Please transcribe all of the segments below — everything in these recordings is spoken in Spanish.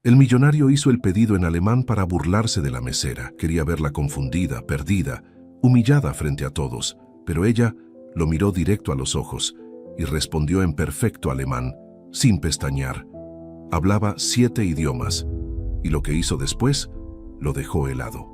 El millonario hizo el pedido en alemán para burlarse de la mesera. Quería verla confundida, perdida, humillada frente a todos, pero ella lo miró directo a los ojos y respondió en perfecto alemán, sin pestañear. Hablaba 7 idiomas, y lo que hizo después lo dejó helado.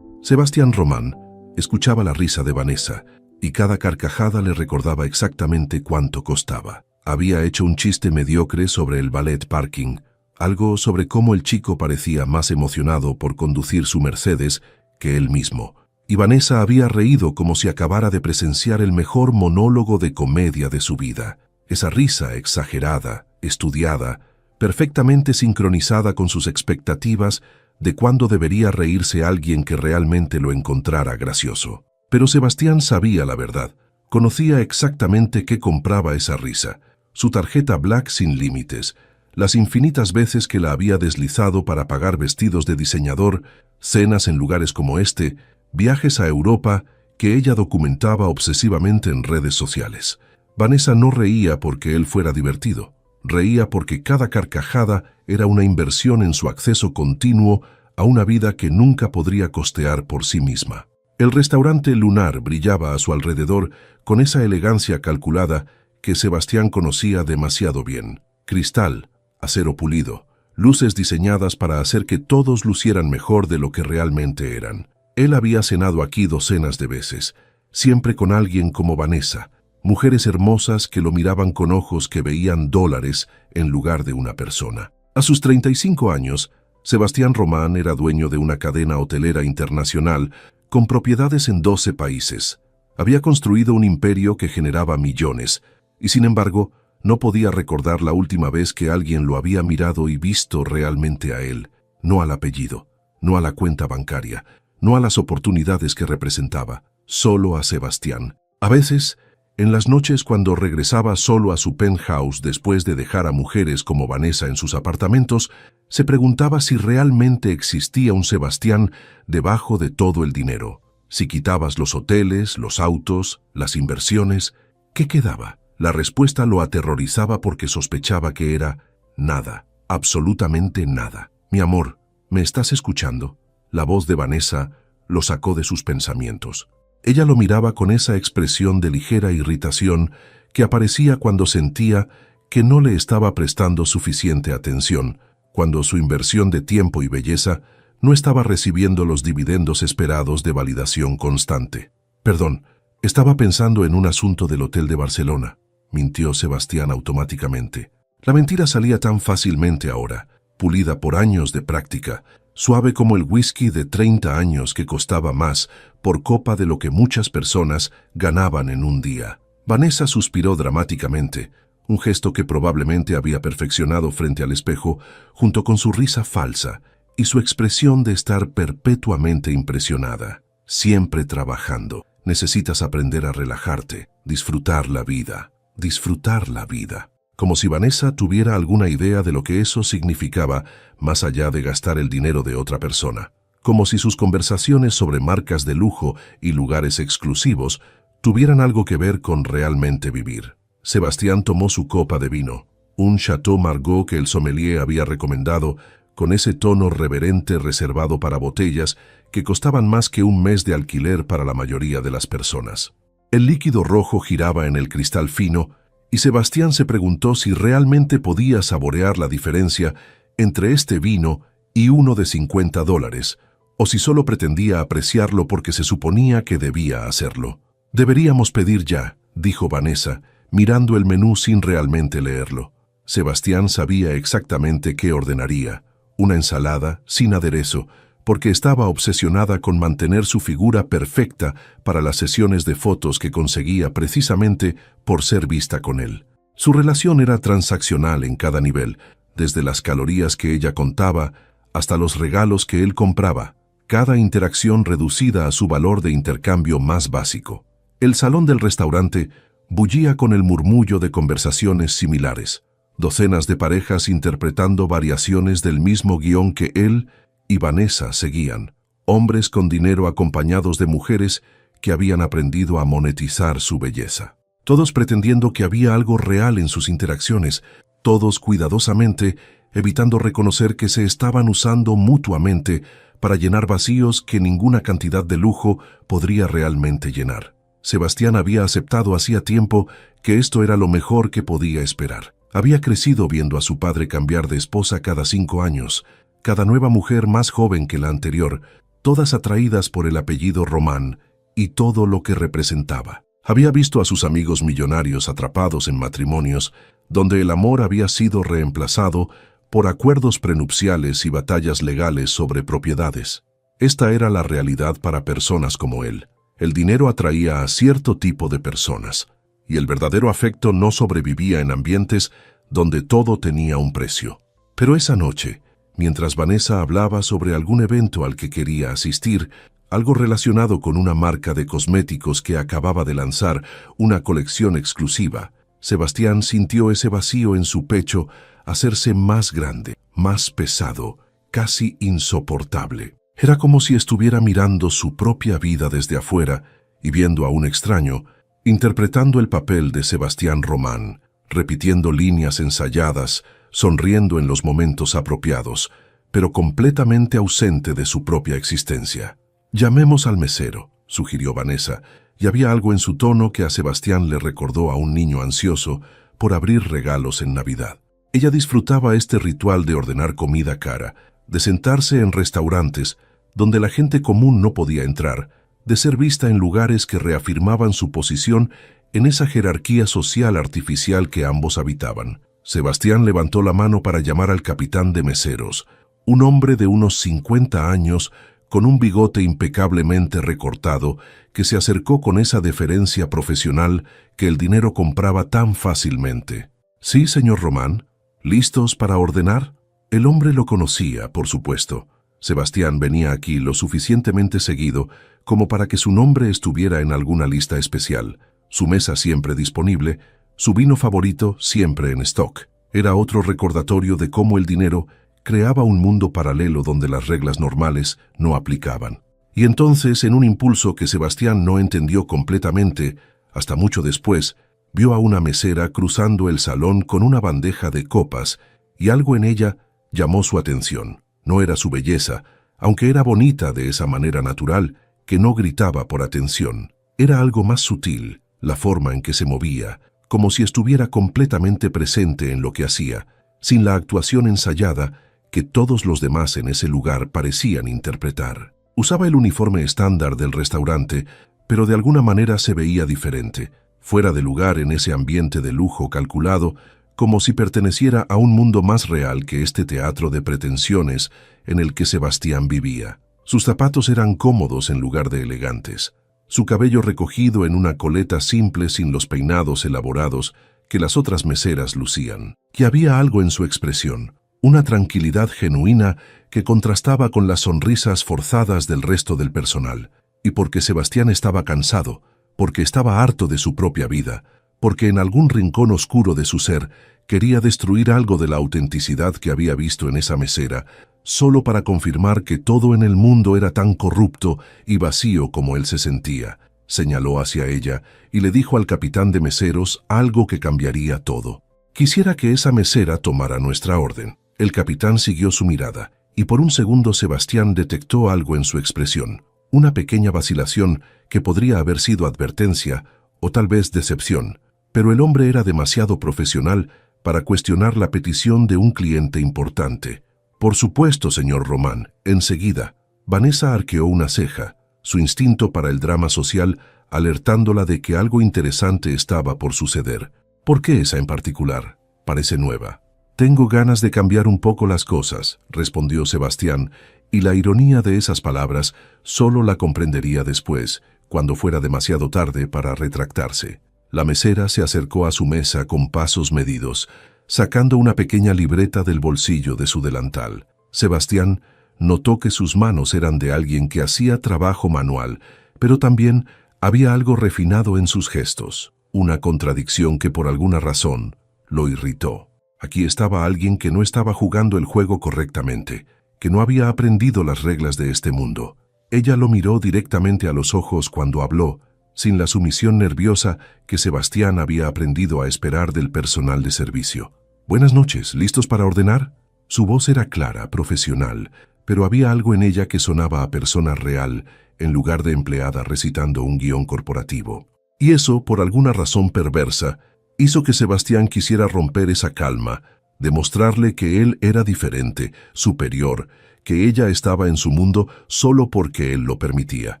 Sebastián Román escuchaba la risa de Vanessa, y cada carcajada le recordaba exactamente cuánto costaba. Había hecho un chiste mediocre sobre el ballet parking, algo sobre cómo el chico parecía más emocionado por conducir su Mercedes que él mismo. Y Vanessa había reído como si acabara de presenciar el mejor monólogo de comedia de su vida. Esa risa exagerada, estudiada, perfectamente sincronizada con sus expectativas de cuándo debería reírse alguien que realmente lo encontrara gracioso. Pero Sebastián sabía la verdad. Conocía exactamente qué compraba esa risa. Su tarjeta Black sin límites, las infinitas veces que la había deslizado para pagar vestidos de diseñador, cenas en lugares como este, viajes a Europa que ella documentaba obsesivamente en redes sociales. Vanessa no reía porque él fuera divertido. Reía porque cada carcajada era una inversión en su acceso continuo a una vida que nunca podría costear por sí misma. El restaurante Lunar brillaba a su alrededor con esa elegancia calculada que Sebastián conocía demasiado bien. Cristal, acero pulido, luces diseñadas para hacer que todos lucieran mejor de lo que realmente eran. Él había cenado aquí docenas de veces, siempre con alguien como Vanessa, mujeres hermosas que lo miraban con ojos que veían dólares en lugar de una persona. A sus 35 años, Sebastián Román era dueño de una cadena hotelera internacional con propiedades en 12 países. Había construido un imperio que generaba millones, y sin embargo, no podía recordar la última vez que alguien lo había mirado y visto realmente a él, no al apellido, no a la cuenta bancaria, no a las oportunidades que representaba, solo a Sebastián. A veces, en las noches cuando regresaba solo a su penthouse después de dejar a mujeres como Vanessa en sus apartamentos, se preguntaba si realmente existía un Sebastián debajo de todo el dinero. Si quitabas los hoteles, los autos, las inversiones, ¿qué quedaba? La respuesta lo aterrorizaba porque sospechaba que era nada, absolutamente nada. Mi amor, ¿me estás escuchando? La voz de Vanessa lo sacó de sus pensamientos. Ella lo miraba con esa expresión de ligera irritación que aparecía cuando sentía que no le estaba prestando suficiente atención, cuando su inversión de tiempo y belleza no estaba recibiendo los dividendos esperados de validación constante. Perdón, estaba pensando en un asunto del hotel de Barcelona, mintió Sebastián automáticamente. La mentira salía tan fácilmente ahora, pulida por años de práctica, suave como el whisky de 30 años que costaba más por copa de lo que muchas personas ganaban en un día. Vanessa suspiró dramáticamente, un gesto que probablemente había perfeccionado frente al espejo, junto con su risa falsa y su expresión de estar perpetuamente impresionada. Siempre trabajando. Necesitas aprender a relajarte, disfrutar la vida. Disfrutar la vida. Como si Vanessa tuviera alguna idea de lo que eso significaba más allá de gastar el dinero de otra persona. Como si sus conversaciones sobre marcas de lujo y lugares exclusivos tuvieran algo que ver con realmente vivir. Sebastián tomó su copa de vino, un Chateau Margaux que el sommelier había recomendado, con ese tono reverente reservado para botellas que costaban más que un mes de alquiler para la mayoría de las personas. El líquido rojo giraba en el cristal fino y Sebastián se preguntó si realmente podía saborear la diferencia entre este vino y uno de $50, o si solo pretendía apreciarlo porque se suponía que debía hacerlo. «Deberíamos pedir ya», dijo Vanessa, mirando el menú sin realmente leerlo. Sebastián sabía exactamente qué ordenaría: una ensalada sin aderezo, porque estaba obsesionada con mantener su figura perfecta para las sesiones de fotos que conseguía precisamente por ser vista con él. Su relación era transaccional en cada nivel, desde las calorías que ella contaba hasta los regalos que él compraba, cada interacción reducida a su valor de intercambio más básico. El salón del restaurante bullía con el murmullo de conversaciones similares, docenas de parejas interpretando variaciones del mismo guión que él y Vanessa seguían, hombres con dinero acompañados de mujeres que habían aprendido a monetizar su belleza. Todos pretendiendo que había algo real en sus interacciones, todos cuidadosamente evitando reconocer que se estaban usando mutuamente para llenar vacíos que ninguna cantidad de lujo podría realmente llenar. Sebastián había aceptado hacía tiempo que esto era lo mejor que podía esperar. Había crecido viendo a su padre cambiar de esposa cada 5 años, cada nueva mujer más joven que la anterior, todas atraídas por el apellido Román y todo lo que representaba. Había visto a sus amigos millonarios atrapados en matrimonios donde el amor había sido reemplazado por acuerdos prenupciales y batallas legales sobre propiedades. Esta era la realidad para personas como él. El dinero atraía a cierto tipo de personas, y el verdadero afecto no sobrevivía en ambientes donde todo tenía un precio. Pero esa noche, mientras Vanessa hablaba sobre algún evento al que quería asistir, algo relacionado con una marca de cosméticos que acababa de lanzar una colección exclusiva, Sebastián sintió ese vacío en su pecho hacerse más grande, más pesado, casi insoportable. Era como si estuviera mirando su propia vida desde afuera y viendo a un extraño, interpretando el papel de Sebastián Román, repitiendo líneas ensayadas, sonriendo en los momentos apropiados, pero completamente ausente de su propia existencia. «Llamemos al mesero», sugirió Vanessa, y había algo en su tono que a Sebastián le recordó a un niño ansioso por abrir regalos en Navidad. Ella disfrutaba este ritual de ordenar comida cara, de sentarse en restaurantes donde la gente común no podía entrar, de ser vista en lugares que reafirmaban su posición en esa jerarquía social artificial que ambos habitaban. Sebastián levantó la mano para llamar al capitán de meseros, un hombre de unos 50 años con un bigote impecablemente recortado que se acercó con esa deferencia profesional que el dinero compraba tan fácilmente. «Sí, señor Román. ¿Listos para ordenar?» El hombre lo conocía, por supuesto. Sebastián venía aquí lo suficientemente seguido como para que su nombre estuviera en alguna lista especial, su mesa siempre disponible, su vino favorito siempre en stock. Era otro recordatorio de cómo el dinero creaba un mundo paralelo donde las reglas normales no aplicaban. Y entonces, en un impulso que Sebastián no entendió completamente, hasta mucho después, vio a una mesera cruzando el salón con una bandeja de copas y algo en ella llamó su atención. No era su belleza, aunque era bonita de esa manera natural que no gritaba por atención. Era algo más sutil, la forma en que se movía, como si estuviera completamente presente en lo que hacía, sin la actuación ensayada que todos los demás en ese lugar parecían interpretar. Usaba el uniforme estándar del restaurante, pero de alguna manera se veía diferente, fuera de lugar en ese ambiente de lujo calculado, como si perteneciera a un mundo más real que este teatro de pretensiones en el que Sebastián vivía. Sus zapatos eran cómodos en lugar de elegantes, su cabello recogido en una coleta simple sin los peinados elaborados que las otras meseras lucían. Y había algo en su expresión, una tranquilidad genuina que contrastaba con las sonrisas forzadas del resto del personal. Y porque Sebastián estaba cansado, porque estaba harto de su propia vida, porque en algún rincón oscuro de su ser quería destruir algo de la autenticidad que había visto en esa mesera, solo para confirmar que todo en el mundo era tan corrupto y vacío como él se sentía. Señaló hacia ella y le dijo al capitán de meseros algo que cambiaría todo. «Quisiera que esa mesera tomara nuestra orden». El capitán siguió su mirada, y por un segundo Sebastián detectó algo en su expresión, una pequeña vacilación que podría haber sido advertencia o tal vez decepción, pero el hombre era demasiado profesional para cuestionar la petición de un cliente importante. «Por supuesto, señor Román, enseguida». Vanessa arqueó una ceja, su instinto para el drama social alertándola de que algo interesante estaba por suceder. «¿Por qué esa en particular? Parece nueva». «Tengo ganas de cambiar un poco las cosas», respondió Sebastián, y la ironía de esas palabras solo la comprendería después, cuando fuera demasiado tarde para retractarse. La mesera se acercó a su mesa con pasos medidos, sacando una pequeña libreta del bolsillo de su delantal. Sebastián notó que sus manos eran de alguien que hacía trabajo manual, pero también había algo refinado en sus gestos, una contradicción que por alguna razón lo irritó. Aquí estaba alguien que no estaba jugando el juego correctamente, que no había aprendido las reglas de este mundo. Ella lo miró directamente a los ojos cuando habló, sin la sumisión nerviosa que Sebastián había aprendido a esperar del personal de servicio. «Buenas noches, ¿listos para ordenar?». Su voz era clara, profesional, pero había algo en ella que sonaba a persona real en lugar de empleada recitando un guión corporativo. Y eso, por alguna razón perversa, hizo que Sebastián quisiera romper esa calma, demostrarle que él era diferente, superior, que ella estaba en su mundo solo porque él lo permitía.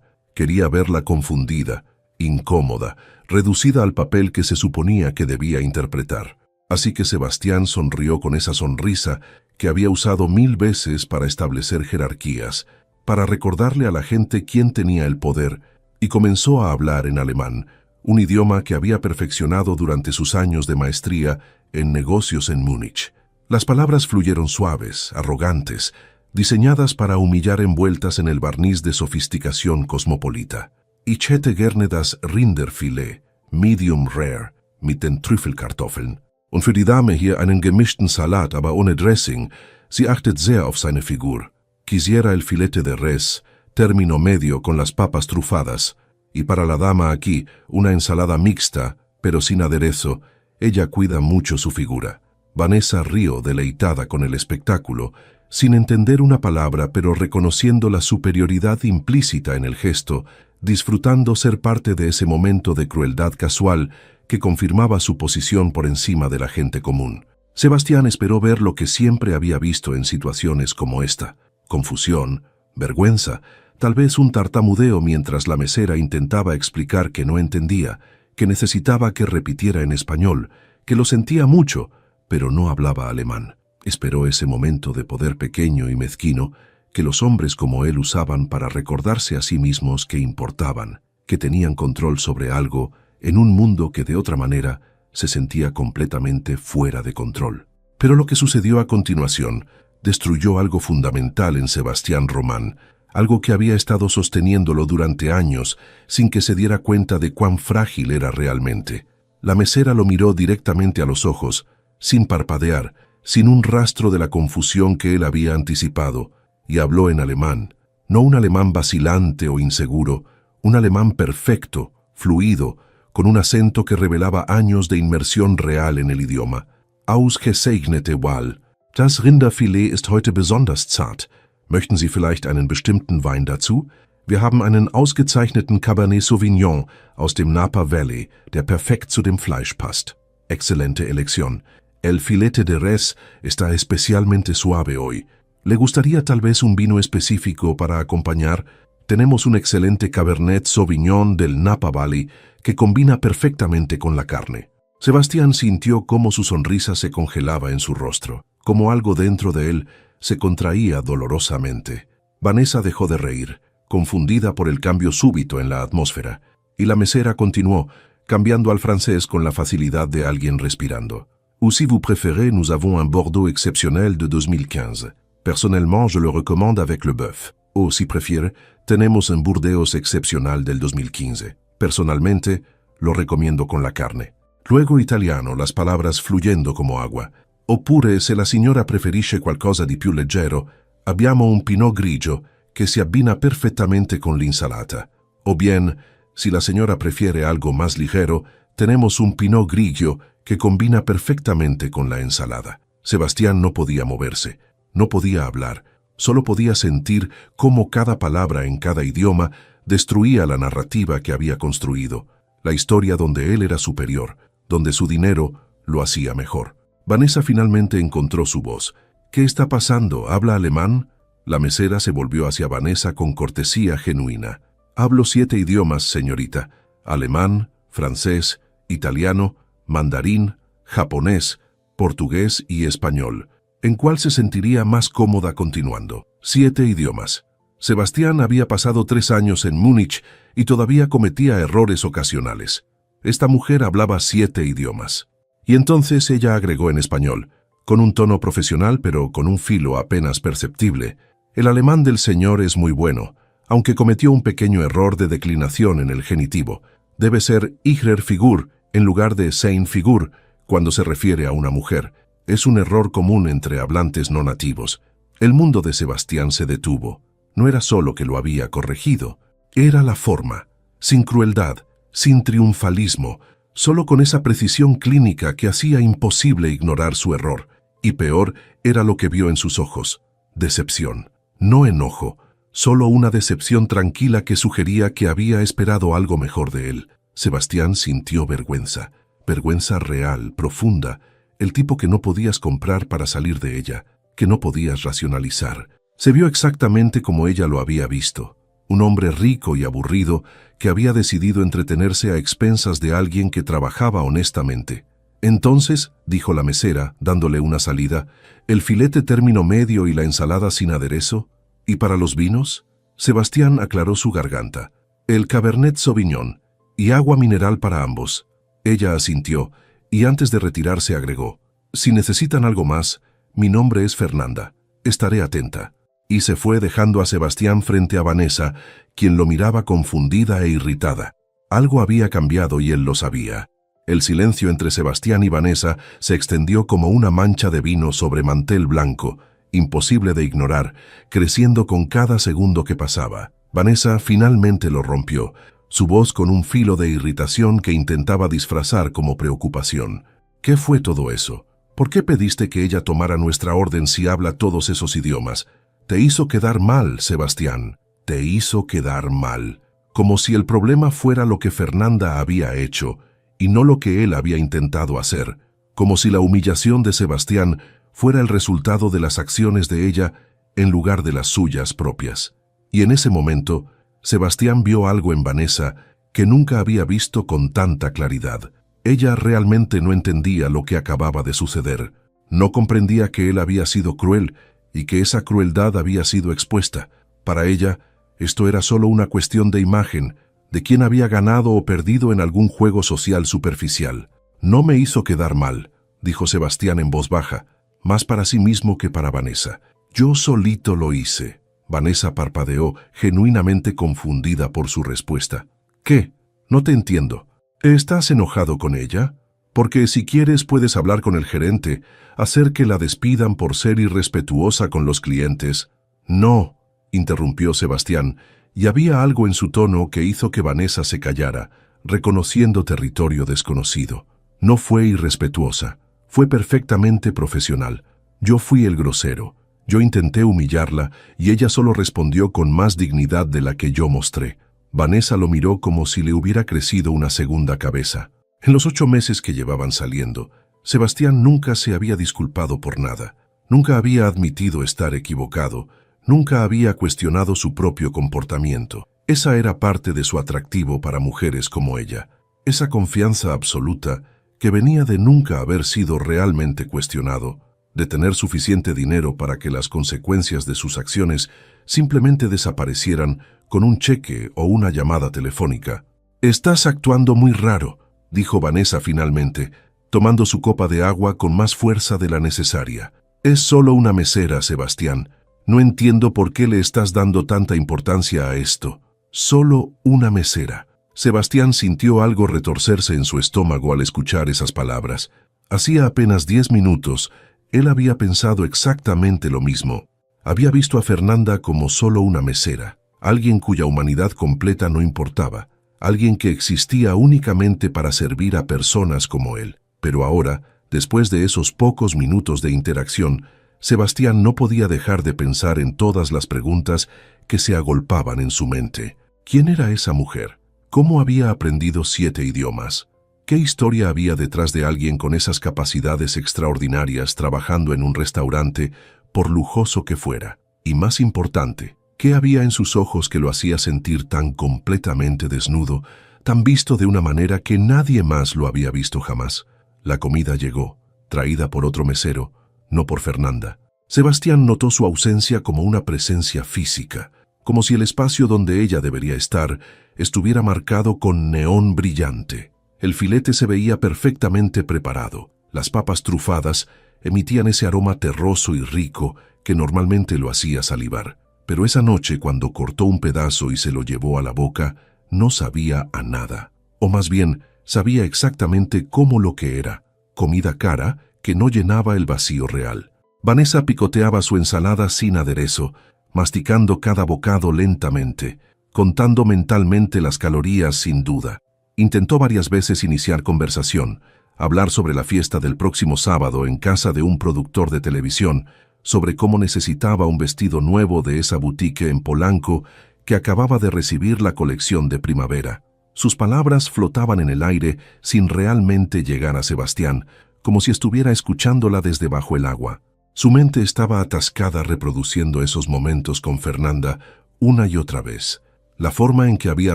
Quería verla confundida, incómoda, reducida al papel que se suponía que debía interpretar. Así que Sebastián sonrió con esa sonrisa que había usado 1000 veces para establecer jerarquías, para recordarle a la gente quién tenía el poder, y comenzó a hablar en alemán, un idioma que había perfeccionado durante sus años de maestría en negocios en Múnich. Las palabras fluyeron suaves, arrogantes, diseñadas para humillar envueltas en el barniz de sofisticación cosmopolita. Ich hätte gerne das Rinderfilet, medium rare, mit den Trüffelkartoffeln. Und für die Dame hier einen gemischten Salat, aber ohne Dressing. Sie achtet sehr auf seine Figur. Quisiera el filete de res, término medio con las papas trufadas. Y para la dama aquí, una ensalada mixta, pero sin aderezo. Ella cuida mucho su figura. Vanessa rió deleitada con el espectáculo, sin entender una palabra, pero reconociendo la superioridad implícita en el gesto, disfrutando ser parte de ese momento de crueldad casual que confirmaba su posición por encima de la gente común. Sebastián esperó ver lo que siempre había visto en situaciones como esta: confusión, vergüenza, tal vez un tartamudeo mientras la mesera intentaba explicar que no entendía, que necesitaba que repitiera en español, que lo sentía mucho, pero no hablaba alemán. Esperó ese momento de poder pequeño y mezquino que los hombres como él usaban para recordarse a sí mismos que importaban, que tenían control sobre algo en un mundo que de otra manera se sentía completamente fuera de control. Pero lo que sucedió a continuación destruyó algo fundamental en Sebastián Román, algo que había estado sosteniéndolo durante años sin que se diera cuenta de cuán frágil era realmente. La mesera lo miró directamente a los ojos, sin parpadear, sin un rastro de la confusión que él había anticipado, y habló en alemán, no un alemán vacilante o inseguro, un alemán perfecto, fluido, con un acento que revelaba años de inmersión real en el idioma. Ausgezeichnete Wahl. Das Rinderfilet ist heute besonders zart. Möchten Sie vielleicht einen bestimmten Wein dazu? Wir haben einen ausgezeichneten Cabernet Sauvignon aus dem Napa Valley, der perfekt zu dem Fleisch passt. Excelente elección. El filete de res está especialmente suave hoy. ¿Le gustaría tal vez un vino específico para acompañar? Tenemos un excelente Cabernet Sauvignon del Napa Valley que combina perfectamente con la carne. Sebastián sintió cómo su sonrisa se congelaba en su rostro, como algo dentro de él se contraía dolorosamente. Vanessa dejó de reír, confundida por el cambio súbito en la atmósfera, y la mesera continuó, cambiando al francés con la facilidad de alguien respirando. Ou si vous préférez, nous avons un Bordeaux exceptionnel de 2015. Personnellement, je le recommande avec le bœuf. O si prefiere, tenemos un Burdeos excepcional del 2015. Personalmente, lo recomiendo con la carne. Luego italiano, las palabras fluyendo como agua. Oppure, se la signora preferisce qualcosa di più leggero, abbiamo un Pinot Grigio che si abbina perfettamente con l'insalata. O bien, si la señora prefiere algo más ligero, tenemos un Pinot Grigio que combina perfectamente con la ensalada. Sebastián no podía moverse, no podía hablar, solo podía sentir cómo cada palabra en cada idioma destruía la narrativa que había construido, la historia donde él era superior, donde su dinero lo hacía mejor. Vanessa finalmente encontró su voz. ¿Qué está pasando? ¿Habla alemán? La mesera se volvió hacia Vanessa con cortesía genuina. Hablo 7 idiomas, señorita. Alemán, francés, italiano, mandarín, japonés, portugués y español. ¿En cuál se sentiría más cómoda continuando? 7 idiomas. Sebastián había pasado 3 años en Múnich y todavía cometía errores ocasionales. Esta mujer hablaba 7 idiomas. Y entonces ella agregó en español, con un tono profesional pero con un filo apenas perceptible: el alemán del señor es muy bueno, aunque cometió un pequeño error de declinación en el genitivo. Debe ser ihrer Figur en lugar de sein Figur cuando se refiere a una mujer. Es un error común entre hablantes no nativos. El mundo de Sebastián se detuvo. No era solo que lo había corregido, era la forma, sin crueldad, sin triunfalismo, solo con esa precisión clínica que hacía imposible ignorar su error. Y peor era lo que vio en sus ojos: decepción. No enojo, solo una decepción tranquila que sugería que había esperado algo mejor de él. Sebastián sintió vergüenza, vergüenza real, profunda, el tipo que no podías comprar para salir de ella, que no podías racionalizar. Se vio exactamente como ella lo había visto: un hombre rico y aburrido que había decidido entretenerse a expensas de alguien que trabajaba honestamente. Entonces, dijo la mesera, dándole una salida, ¿el filete término medio y la ensalada sin aderezo? ¿Y para los vinos? Sebastián aclaró su garganta. El Cabernet Sauvignon y agua mineral para ambos. Ella asintió y antes de retirarse agregó: si necesitan algo más, mi nombre es Fernanda. Estaré atenta. Y se fue dejando a Sebastián frente a Vanessa, quien lo miraba confundida e irritada. Algo había cambiado y él lo sabía. El silencio entre Sebastián y Vanessa se extendió como una mancha de vino sobre mantel blanco, imposible de ignorar, creciendo con cada segundo que pasaba. Vanessa finalmente lo rompió, su voz con un filo de irritación que intentaba disfrazar como preocupación. ¿Qué fue todo eso? ¿Por qué pediste que ella tomara nuestra orden si habla todos esos idiomas? Te hizo quedar mal, Sebastián. Te hizo quedar mal. Como si el problema fuera lo que Fernanda había hecho y no lo que él había intentado hacer. Como si la humillación de Sebastián fuera el resultado de las acciones de ella en lugar de las suyas propias. Y en ese momento, Sebastián vio algo en Vanessa que nunca había visto con tanta claridad. Ella realmente no entendía lo que acababa de suceder. No comprendía que él había sido cruel y que esa crueldad había sido expuesta. Para ella, esto era solo una cuestión de imagen, de quién había ganado o perdido en algún juego social superficial. No me hizo quedar mal, dijo Sebastián en voz baja, más para sí mismo que para Vanessa. Yo solito lo hice. Vanessa parpadeó, genuinamente confundida por su respuesta. ¿Qué? No te entiendo. ¿Estás enojado con ella? Porque si quieres puedes hablar con el gerente, hacer que la despidan por ser irrespetuosa con los clientes. No, interrumpió Sebastián, y había algo en su tono que hizo que Vanessa se callara, reconociendo territorio desconocido. No fue irrespetuosa, fue perfectamente profesional. Yo fui el grosero. Yo intenté humillarla y ella solo respondió con más dignidad de la que yo mostré. Vanessa lo miró como si le hubiera crecido una segunda cabeza. En los 8 meses que llevaban saliendo, Sebastián nunca se había disculpado por nada. Nunca había admitido estar equivocado. Nunca había cuestionado su propio comportamiento. Esa era parte de su atractivo para mujeres como ella. Esa confianza absoluta que venía de nunca haber sido realmente cuestionado, de tener suficiente dinero para que las consecuencias de sus acciones simplemente desaparecieran con un cheque o una llamada telefónica. «Estás actuando muy raro», dijo Vanessa finalmente, tomando su copa de agua con más fuerza de la necesaria. «Es solo una mesera, Sebastián. No entiendo por qué le estás dando tanta importancia a esto. Solo una mesera». Sebastián sintió algo retorcerse en su estómago al escuchar esas palabras. Hacía apenas 10 minutos, él había pensado exactamente lo mismo. Había visto a Fernanda como solo una mesera, alguien cuya humanidad completa no importaba, alguien que existía únicamente para servir a personas como él. Pero ahora, después de esos pocos minutos de interacción, Sebastián no podía dejar de pensar en todas las preguntas que se agolpaban en su mente. ¿Quién era esa mujer? ¿Cómo había aprendido 7 idiomas? ¿Qué historia había detrás de alguien con esas capacidades extraordinarias trabajando en un restaurante, por lujoso que fuera? Y más importante, ¿qué había en sus ojos que lo hacía sentir tan completamente desnudo, tan visto de una manera que nadie más lo había visto jamás? La comida llegó, traída por otro mesero, no por Fernanda. Sebastián notó su ausencia como una presencia física, como si el espacio donde ella debería estar estuviera marcado con neón brillante. El filete se veía perfectamente preparado. Las papas trufadas emitían ese aroma terroso y rico que normalmente lo hacía salivar. Pero esa noche, cuando cortó un pedazo y se lo llevó a la boca, no sabía a nada. O más bien, sabía exactamente cómo lo que era: comida cara que no llenaba el vacío real. Vanessa picoteaba su ensalada sin aderezo, masticando cada bocado lentamente, contando mentalmente las calorías sin duda. Intentó varias veces iniciar conversación, hablar sobre la fiesta del próximo sábado en casa de un productor de televisión, sobre cómo necesitaba un vestido nuevo de esa boutique en Polanco que acababa de recibir la colección de primavera. Sus palabras flotaban en el aire sin realmente llegar a Sebastián, como si estuviera escuchándola desde bajo el agua. Su mente estaba atascada reproduciendo esos momentos con Fernanda una y otra vez. La forma en que había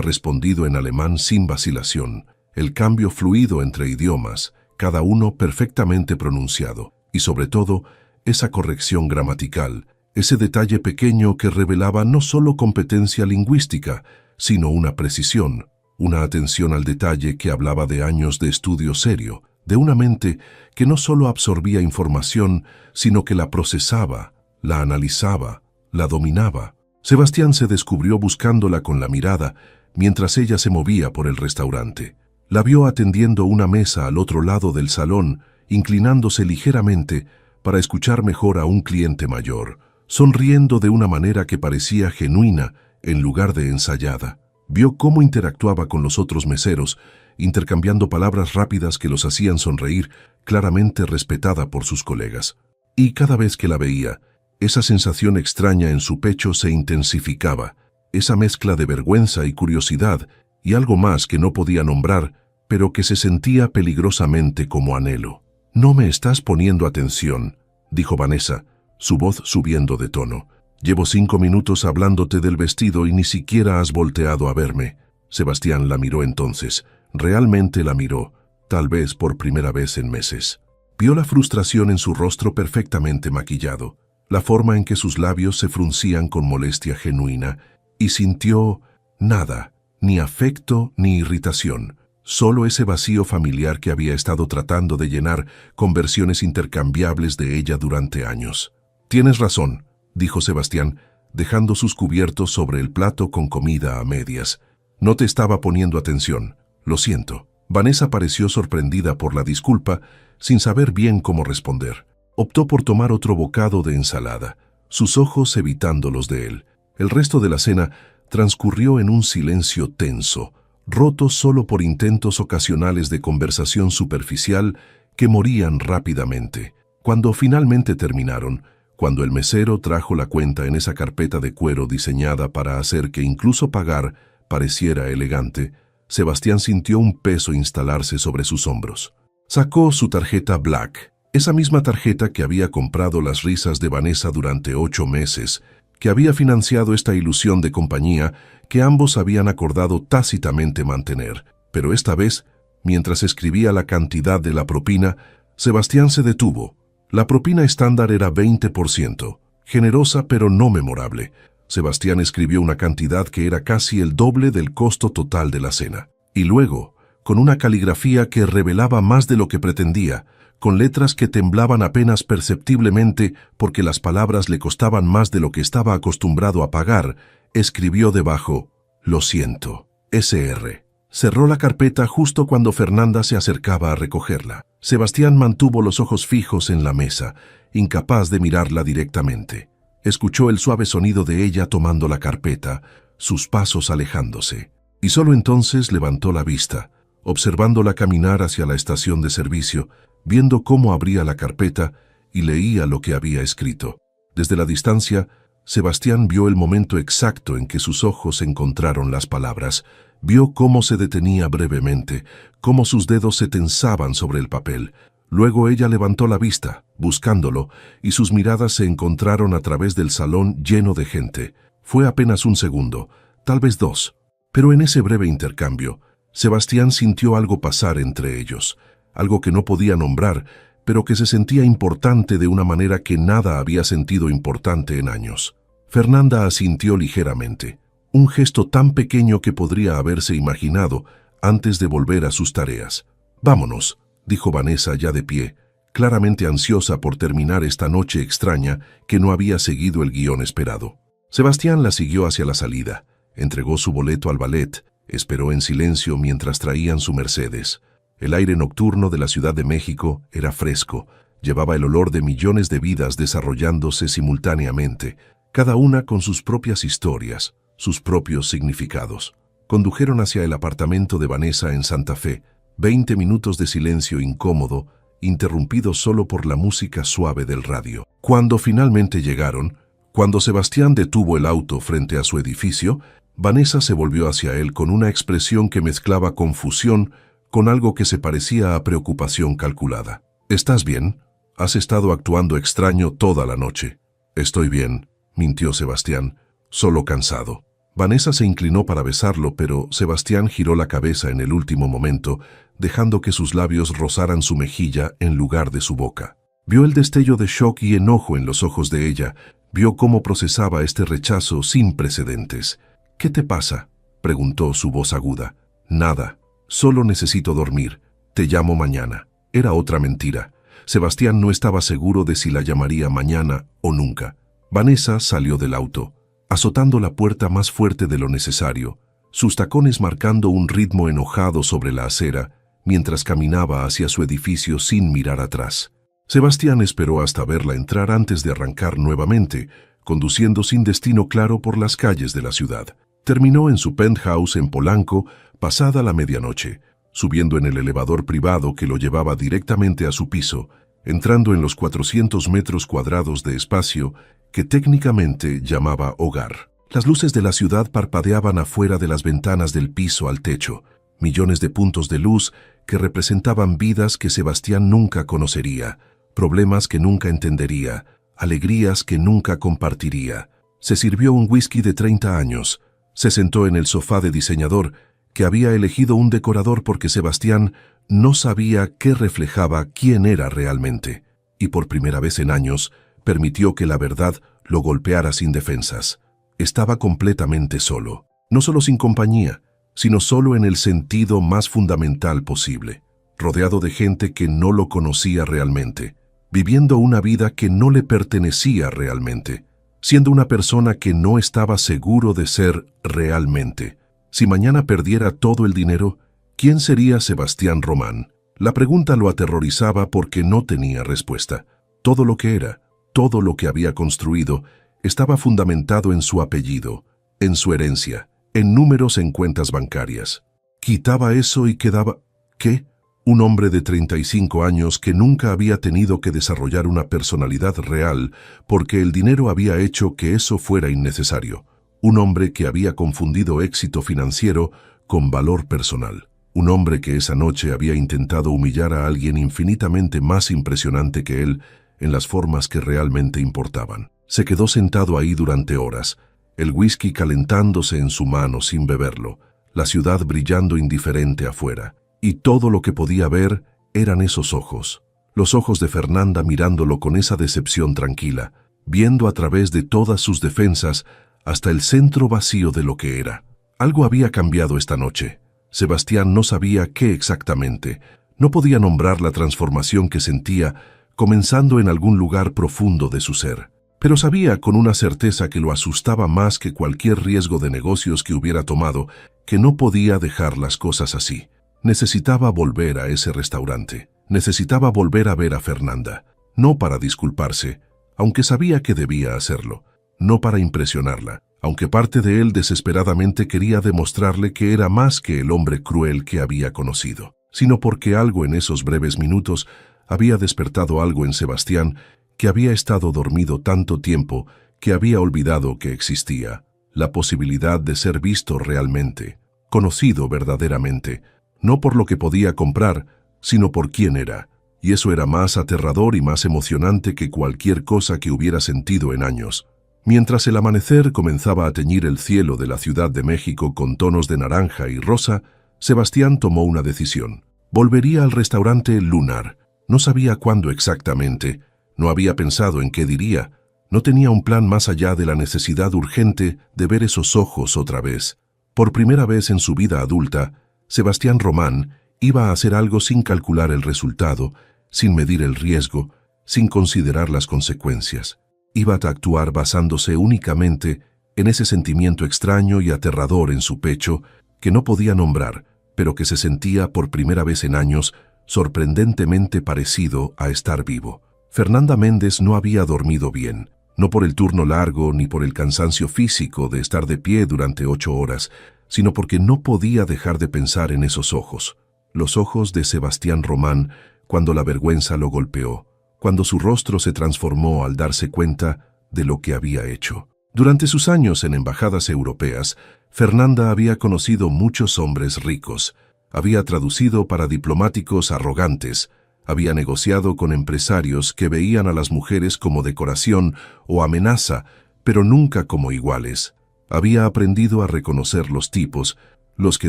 respondido en alemán sin vacilación, el cambio fluido entre idiomas, cada uno perfectamente pronunciado, y sobre todo, esa corrección gramatical, ese detalle pequeño que revelaba no solo competencia lingüística, sino una precisión, una atención al detalle que hablaba de años de estudio serio, de una mente que no solo absorbía información, sino que la procesaba, la analizaba, la dominaba. Sebastián se descubrió buscándola con la mirada mientras ella se movía por el restaurante. La vio atendiendo una mesa al otro lado del salón, inclinándose ligeramente para escuchar mejor a un cliente mayor, sonriendo de una manera que parecía genuina en lugar de ensayada. Vio cómo interactuaba con los otros meseros, intercambiando palabras rápidas que los hacían sonreír, claramente respetada por sus colegas. Y cada vez que la veía, esa sensación extraña en su pecho se intensificaba, esa mezcla de vergüenza y curiosidad, y algo más que no podía nombrar, pero que se sentía peligrosamente como anhelo. «No me estás poniendo atención», dijo Vanessa, su voz subiendo de tono. «Llevo 5 minutos hablándote del vestido y ni siquiera has volteado a verme». Sebastián la miró entonces. Realmente la miró, tal vez por primera vez en meses. Vio la frustración en su rostro perfectamente maquillado, la forma en que sus labios se fruncían con molestia genuina, y sintió nada, ni afecto ni irritación, solo ese vacío familiar que había estado tratando de llenar con versiones intercambiables de ella durante años. «Tienes razón», dijo Sebastián, dejando sus cubiertos sobre el plato con comida a medias. «No te estaba poniendo atención. Lo siento». Vanessa pareció sorprendida por la disculpa, sin saber bien cómo responder. Optó por tomar otro bocado de ensalada, sus ojos evitando los de él. El resto de la cena transcurrió en un silencio tenso, roto solo por intentos ocasionales de conversación superficial que morían rápidamente. Cuando finalmente terminaron, cuando el mesero trajo la cuenta en esa carpeta de cuero diseñada para hacer que incluso pagar pareciera elegante, Sebastián sintió un peso instalarse sobre sus hombros. Sacó su tarjeta Black, esa misma tarjeta que había comprado las risas de Vanessa durante 8 meses, que había financiado esta ilusión de compañía que ambos habían acordado tácitamente mantener. Pero esta vez, mientras escribía la cantidad de la propina, Sebastián se detuvo. La propina estándar era 20%, generosa pero no memorable. Sebastián escribió una cantidad que era casi el doble del costo total de la cena. Y luego, con una caligrafía que revelaba más de lo que pretendía, con letras que temblaban apenas perceptiblemente porque las palabras le costaban más de lo que estaba acostumbrado a pagar, escribió debajo: «Lo siento, SR». Cerró la carpeta justo cuando Fernanda se acercaba a recogerla. Sebastián mantuvo los ojos fijos en la mesa, incapaz de mirarla directamente. Escuchó el suave sonido de ella tomando la carpeta, sus pasos alejándose. Y solo entonces levantó la vista, observándola caminar hacia la estación de servicio, viendo cómo abría la carpeta y leía lo que había escrito. Desde la distancia, Sebastián vio el momento exacto en que sus ojos encontraron las palabras. Vio cómo se detenía brevemente, cómo sus dedos se tensaban sobre el papel. Luego ella levantó la vista, buscándolo, y sus miradas se encontraron a través del salón lleno de gente. Fue apenas un segundo, tal vez 2, pero en ese breve intercambio, Sebastián sintió algo pasar entre ellos, algo que no podía nombrar, pero que se sentía importante de una manera que nada había sentido importante en años. Fernanda asintió ligeramente, un gesto tan pequeño que podría haberse imaginado antes de volver a sus tareas. «Vámonos», dijo Vanessa ya de pie, claramente ansiosa por terminar esta noche extraña que no había seguido el guión esperado. Sebastián la siguió hacia la salida, entregó su boleto al ballet, esperó en silencio mientras traían su Mercedes. El aire nocturno de la Ciudad de México era fresco, llevaba el olor de millones de vidas desarrollándose simultáneamente, cada una con sus propias historias, sus propios significados. Condujeron hacia el apartamento de Vanessa en Santa Fe, 20 minutos de silencio incómodo, interrumpido solo por la música suave del radio. Cuando finalmente llegaron, cuando Sebastián detuvo el auto frente a su edificio, Vanessa se volvió hacia él con una expresión que mezclaba confusión con algo que se parecía a preocupación calculada. «¿Estás bien? Has estado actuando extraño toda la noche». «Estoy bien», mintió Sebastián, «solo cansado». Vanessa se inclinó para besarlo, pero Sebastián giró la cabeza en el último momento, dejando que sus labios rozaran su mejilla en lugar de su boca. Vio el destello de shock y enojo en los ojos de ella, vio cómo procesaba este rechazo sin precedentes. «¿Qué te pasa?», preguntó su voz aguda. «Nada, solo necesito dormir. Te llamo mañana». Era otra mentira. Sebastián no estaba seguro de si la llamaría mañana o nunca. Vanessa salió del auto, azotando la puerta más fuerte de lo necesario, sus tacones marcando un ritmo enojado sobre la acera, mientras caminaba hacia su edificio sin mirar atrás. Sebastián esperó hasta verla entrar antes de arrancar nuevamente, conduciendo sin destino claro por las calles de la ciudad. Terminó en su penthouse en Polanco, pasada la medianoche, subiendo en el elevador privado que lo llevaba directamente a su piso, entrando en los 400 metros cuadrados de espacio que técnicamente llamaba hogar. Las luces de la ciudad parpadeaban afuera de las ventanas del piso al techo, millones de puntos de luz que representaban vidas que Sebastián nunca conocería, problemas que nunca entendería, alegrías que nunca compartiría. Se sirvió un whisky de 30 años, se sentó en el sofá de diseñador que había elegido un decorador porque Sebastián no sabía qué reflejaba quién era realmente, y por primera vez en años permitió que la verdad lo golpeara sin defensas. Estaba completamente solo, no solo sin compañía, sino solo en el sentido más fundamental posible, rodeado de gente que no lo conocía realmente, viviendo una vida que no le pertenecía realmente, siendo una persona que no estaba seguro de ser realmente. Si mañana perdiera todo el dinero, ¿quién sería Sebastián Román? La pregunta lo aterrorizaba porque no tenía respuesta. Todo lo que era, todo lo que había construido, estaba fundamentado en su apellido, en su herencia, en números en cuentas bancarias. Quitaba eso y quedaba... ¿Qué? Un hombre de 35 años que nunca había tenido que desarrollar una personalidad real porque el dinero había hecho que eso fuera innecesario. Un hombre que había confundido éxito financiero con valor personal. Un hombre que esa noche había intentado humillar a alguien infinitamente más impresionante que él en las formas que realmente importaban. Se quedó sentado ahí durante horas, el whisky calentándose en su mano sin beberlo, la ciudad brillando indiferente afuera. Y todo lo que podía ver eran esos ojos. Los ojos de Fernanda mirándolo con esa decepción tranquila, viendo a través de todas sus defensas hasta el centro vacío de lo que era. Algo había cambiado esta noche. Sebastián no sabía qué exactamente. No podía nombrar la transformación que sentía, comenzando en algún lugar profundo de su ser. Pero sabía con una certeza que lo asustaba más que cualquier riesgo de negocios que hubiera tomado, que no podía dejar las cosas así. Necesitaba volver a ese restaurante. Necesitaba volver a ver a Fernanda. No para disculparse, aunque sabía que debía hacerlo. No para impresionarla, aunque parte de él desesperadamente quería demostrarle que era más que el hombre cruel que había conocido, sino porque algo en esos breves minutos había despertado algo en Sebastián que había estado dormido tanto tiempo que había olvidado que existía, la posibilidad de ser visto realmente, conocido verdaderamente, no por lo que podía comprar, sino por quién era, y eso era más aterrador y más emocionante que cualquier cosa que hubiera sentido en años. Mientras el amanecer comenzaba a teñir el cielo de la Ciudad de México con tonos de naranja y rosa, Sebastián tomó una decisión. Volvería al restaurante Lunar. No sabía cuándo exactamente, no había pensado en qué diría, no tenía un plan más allá de la necesidad urgente de ver esos ojos otra vez. Por primera vez en su vida adulta, Sebastián Román iba a hacer algo sin calcular el resultado, sin medir el riesgo, sin considerar las consecuencias. Iba a actuar basándose únicamente en ese sentimiento extraño y aterrador en su pecho que no podía nombrar, pero que se sentía por primera vez en años sorprendentemente parecido a estar vivo. Fernanda Méndez no había dormido bien, no por el turno largo ni por el cansancio físico de estar de pie durante 8 horas, sino porque no podía dejar de pensar en esos ojos. los ojos de Sebastián Román cuando la vergüenza lo golpeó, cuando su rostro se transformó al darse cuenta de lo que había hecho. Durante sus años en embajadas europeas, Fernanda había conocido muchos hombres ricos, había traducido para diplomáticos arrogantes, había negociado con empresarios que veían a las mujeres como decoración o amenaza, pero nunca como iguales. Había aprendido a reconocer los tipos, los que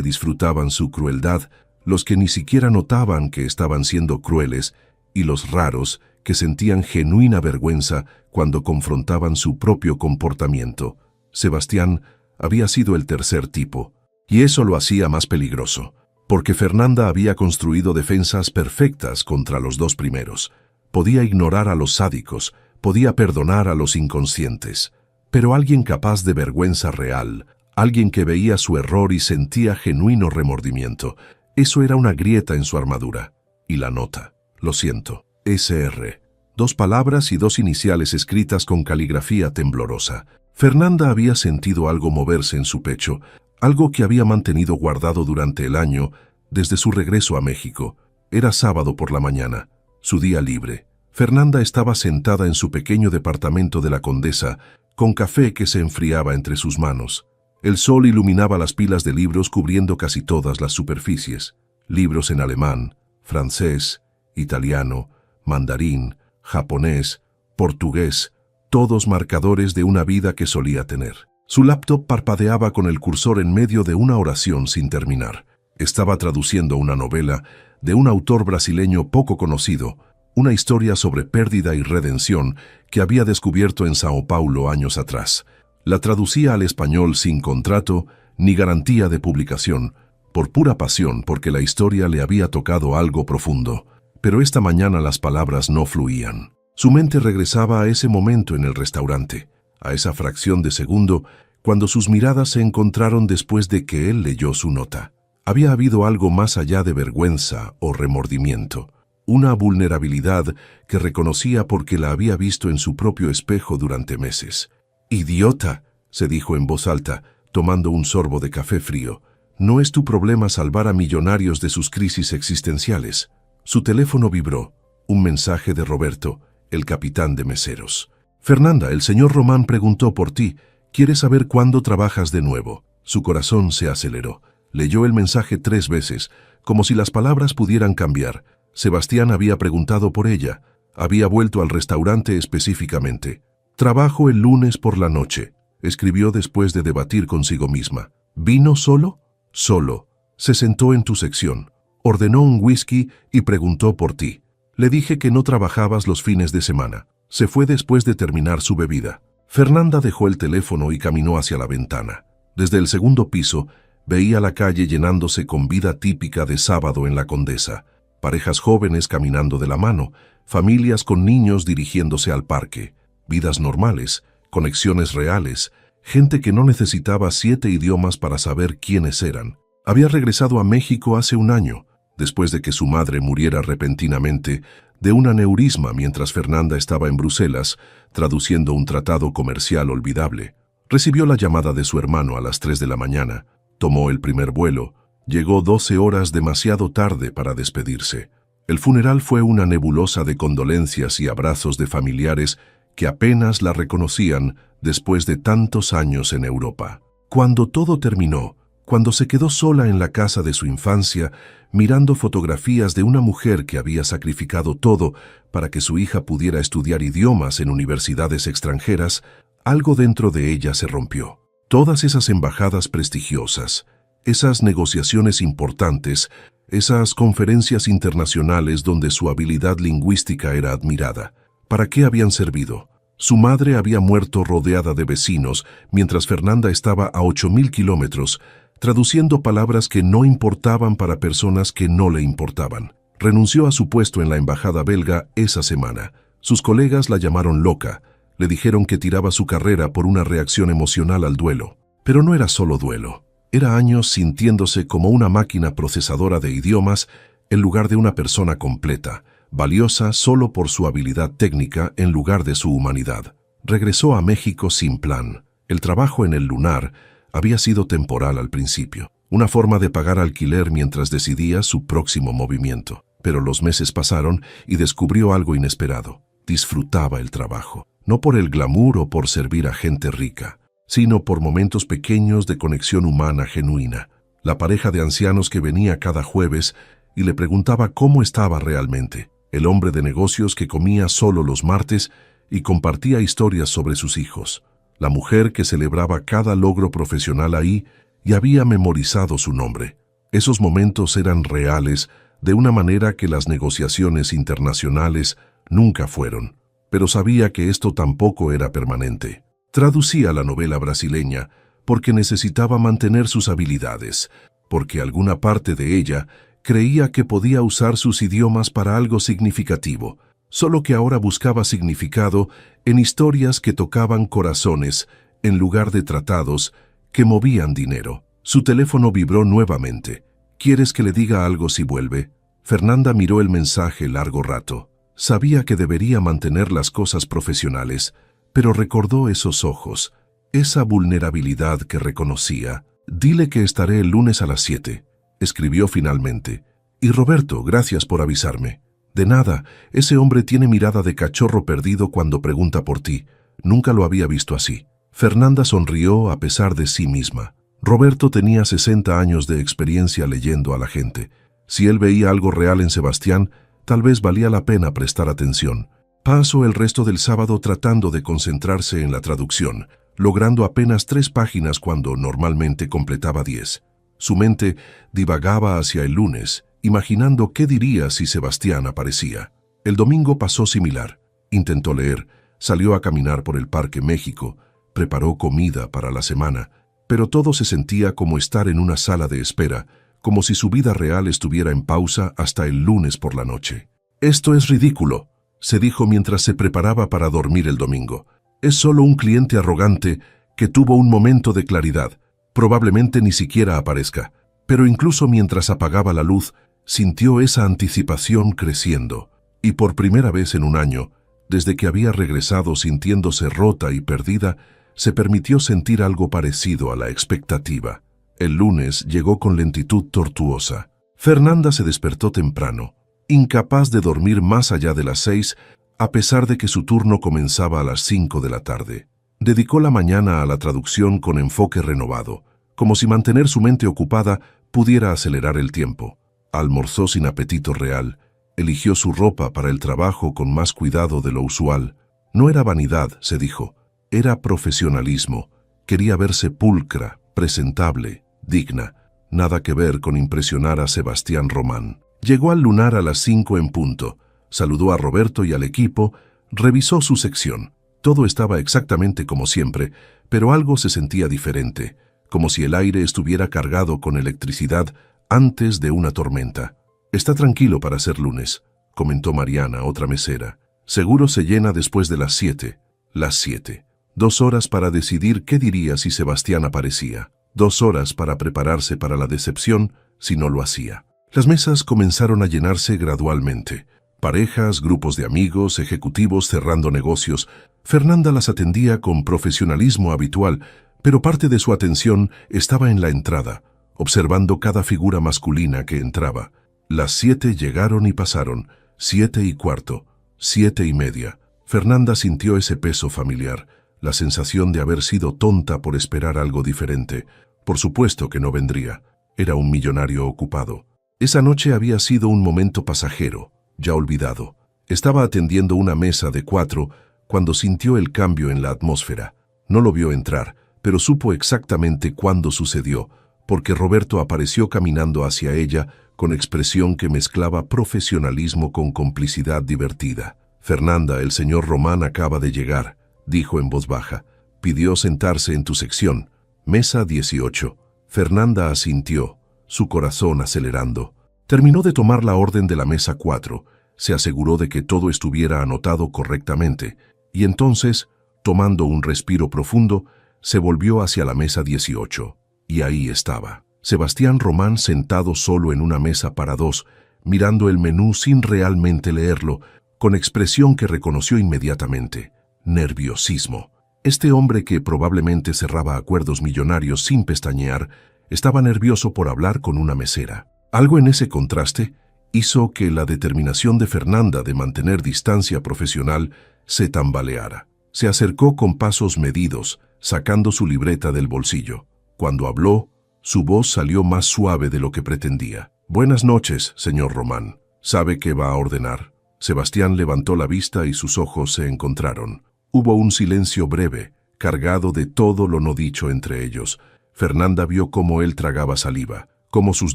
disfrutaban su crueldad, los que ni siquiera notaban que estaban siendo crueles, y los raros que sentían genuina vergüenza cuando confrontaban su propio comportamiento. Sebastián había sido el tercer tipo, y eso lo hacía más peligroso, porque Fernanda había construido defensas perfectas contra los dos primeros. Podía ignorar a los sádicos, podía perdonar a los inconscientes, pero alguien capaz de vergüenza real, alguien que veía su error y sentía genuino remordimiento, eso era una grieta en su armadura. Y la nota, lo siento, SR. 2 palabras y 2 iniciales escritas con caligrafía temblorosa. Fernanda había sentido algo moverse en su pecho, algo que había mantenido guardado durante el año, desde su regreso a México. Era sábado por la mañana, su día libre. Fernanda estaba sentada en su pequeño departamento de la Condesa, con café que se enfriaba entre sus manos. El sol iluminaba las pilas de libros cubriendo casi todas las superficies. Libros en alemán, francés, italiano, mandarín, japonés, portugués, todos marcadores de una vida que solía tener. Su laptop parpadeaba con el cursor en medio de una oración sin terminar. Estaba traduciendo una novela de un autor brasileño poco conocido, una historia sobre pérdida y redención que había descubierto en Sao Paulo años atrás. La traducía al español sin contrato ni garantía de publicación, por pura pasión, porque la historia le había tocado algo profundo. Pero esta mañana las palabras no fluían. Su mente regresaba a ese momento en el restaurante, a esa fracción de segundo, cuando sus miradas se encontraron después de que él leyó su nota. Había habido algo más allá de vergüenza o remordimiento, una vulnerabilidad que reconocía porque la había visto en su propio espejo durante meses. «Idiota», se dijo en voz alta, tomando un sorbo de café frío. «No es tu problema salvar a millonarios de sus crisis existenciales». Su teléfono vibró. Un mensaje de Roberto, el capitán de meseros. «Fernanda, el señor Román preguntó por ti. Quiere saber cuándo trabajas de nuevo». Su corazón se aceleró. Leyó el mensaje 3 veces, como si las palabras pudieran cambiar. Sebastián había preguntado por ella. Había vuelto al restaurante específicamente. «Trabajo el lunes por la noche», escribió después de debatir consigo misma. «¿Vino solo?» «Solo. Se sentó en tu sección. Ordenó un whisky y preguntó por ti. Le dije que no trabajabas los fines de semana. Se fue después de terminar su bebida». Fernanda dejó el teléfono y caminó hacia la ventana. Desde el segundo piso, veía la calle llenándose con vida típica de sábado en la Condesa. Parejas jóvenes caminando de la mano, familias con niños dirigiéndose al parque. Vidas normales, conexiones reales, gente que no necesitaba 7 idiomas para saber quiénes eran. Había regresado a México hace un año, después de que su madre muriera repentinamente de un aneurisma mientras Fernanda estaba en Bruselas, traduciendo un tratado comercial olvidable. Recibió la llamada de su hermano a las 3 de la mañana, tomó el primer vuelo, llegó 12 horas demasiado tarde para despedirse. El funeral fue una nebulosa de condolencias y abrazos de familiares que apenas la reconocían después de tantos años en Europa. Cuando todo terminó, cuando se quedó sola en la casa de su infancia, mirando fotografías de una mujer que había sacrificado todo para que su hija pudiera estudiar idiomas en universidades extranjeras, algo dentro de ella se rompió. Todas esas embajadas prestigiosas, esas negociaciones importantes, esas conferencias internacionales donde su habilidad lingüística era admirada, ¿para qué habían servido? Su madre había muerto rodeada de vecinos, mientras Fernanda estaba a 8.000 kilómetros, traduciendo palabras que no importaban para personas que no le importaban. Renunció a su puesto en la embajada belga esa semana. Sus colegas la llamaron loca. Le dijeron que tiraba su carrera por una reacción emocional al duelo. Pero no era solo duelo. Era años sintiéndose como una máquina procesadora de idiomas en lugar de una persona completa, valiosa solo por su habilidad técnica en lugar de su humanidad. Regresó a México sin plan. El trabajo en el Lunar había sido temporal al principio. una forma de pagar alquiler mientras decidía su próximo movimiento. Pero los meses pasaron y descubrió algo inesperado. Disfrutaba el trabajo, no por el glamour o por servir a gente rica, sino por momentos pequeños de conexión humana genuina. La pareja de ancianos que venía cada jueves y le preguntaba cómo estaba realmente. El hombre de negocios que comía solo los martes y compartía historias sobre sus hijos. La mujer que celebraba cada logro profesional ahí y había memorizado su nombre. Esos momentos eran reales de una manera que las negociaciones internacionales nunca fueron. Pero sabía que esto tampoco era permanente. Traducía la novela brasileña porque necesitaba mantener sus habilidades, porque alguna parte de ella creía que podía usar sus idiomas para algo significativo, solo que ahora buscaba significado en historias que tocaban corazones en lugar de tratados que movían dinero. Su teléfono vibró nuevamente. ¿Quieres que le diga algo si vuelve? Fernanda miró el mensaje largo rato. Sabía que debería mantener las cosas profesionales, pero recordó esos ojos, esa vulnerabilidad que reconocía. Dile que estaré el lunes a las 7, escribió finalmente. Y Roberto, gracias por avisarme. De nada, ese hombre tiene mirada de cachorro perdido cuando pregunta por ti. Nunca lo había visto así. Fernanda sonrió a pesar de sí misma. Roberto tenía 60 años de experiencia leyendo a la gente. Si él veía algo real en Sebastián, tal vez valía la pena prestar atención. Pasó el resto del sábado tratando de concentrarse en la traducción, logrando apenas 3 páginas cuando normalmente completaba 10. Su mente divagaba hacia el lunes, imaginando qué diría si Sebastián aparecía. El domingo pasó similar. Intentó leer, salió a caminar por el Parque México, preparó comida para la semana, pero todo se sentía como estar en una sala de espera, como si su vida real estuviera en pausa hasta el lunes por la noche. «Esto es ridículo», se dijo mientras se preparaba para dormir el domingo. «Es solo un cliente arrogante que tuvo un momento de claridad. Probablemente ni siquiera aparezca». Pero incluso mientras apagaba la luz, sintió esa anticipación creciendo. Y por primera vez en un año, desde que había regresado sintiéndose rota y perdida, se permitió sentir algo parecido a la expectativa. El lunes llegó con lentitud tortuosa. Fernanda se despertó temprano, incapaz de dormir más allá de las 6, a pesar de que su turno comenzaba a las 5 de la tarde. Dedicó la mañana a la traducción con enfoque renovado, como si mantener su mente ocupada pudiera acelerar el tiempo. Almorzó sin apetito real, eligió su ropa para el trabajo con más cuidado de lo usual. No era vanidad, se dijo, era profesionalismo. Quería verse pulcra, presentable, digna, nada que ver con impresionar a Sebastián Román. Llegó al lunar a las 5 en punto, saludó a Roberto y al equipo, revisó su sección. Todo estaba exactamente como siempre, pero algo se sentía diferente, como si el aire estuviera cargado con electricidad antes de una tormenta. «Está tranquilo para ser lunes», comentó Mariana, otra mesera. «Seguro se llena después de las 7. Las 7. 2 horas para decidir qué diría si Sebastián aparecía. 2 horas para prepararse para la decepción si no lo hacía». Las mesas comenzaron a llenarse gradualmente. Parejas, grupos de amigos, ejecutivos cerrando negocios. Fernanda las atendía con profesionalismo habitual, pero parte de su atención estaba en la entrada, observando cada figura masculina que entraba. Las 7 llegaron y pasaron, 7:15, 7:30. Fernanda sintió ese peso familiar, la sensación de haber sido tonta por esperar algo diferente. Por supuesto que no vendría. Era un millonario ocupado. Esa noche había sido un momento pasajero, ya olvidado. Estaba atendiendo una mesa de 4 cuando sintió el cambio en la atmósfera. No lo vio entrar, pero supo exactamente cuándo sucedió, porque Roberto apareció caminando hacia ella con expresión que mezclaba profesionalismo con complicidad divertida. «Fernanda, el señor Román acaba de llegar», dijo en voz baja. «Pidió sentarse en tu sección. Mesa 18. Fernanda asintió, su corazón acelerando. Terminó de tomar la orden de la mesa 4, se aseguró de que todo estuviera anotado correctamente, y entonces, tomando un respiro profundo, se volvió hacia la mesa 18, y ahí estaba. Sebastián Román sentado solo en una mesa para 2, mirando el menú sin realmente leerlo, con expresión que reconoció inmediatamente. Nerviosismo. Este hombre que probablemente cerraba acuerdos millonarios sin pestañear, Estaba nervioso por hablar con una mesera. Algo en ese contraste hizo que la determinación de Fernanda de mantener distancia profesional se tambaleara. Se acercó con pasos medidos, sacando su libreta del bolsillo. Cuando habló, su voz salió más suave de lo que pretendía. «Buenas noches, señor Román. ¿Sabe qué va a ordenar?» Sebastián levantó la vista y sus ojos se encontraron. Hubo un silencio breve, cargado de todo lo no dicho entre ellos. Fernanda vio cómo él tragaba saliva, cómo sus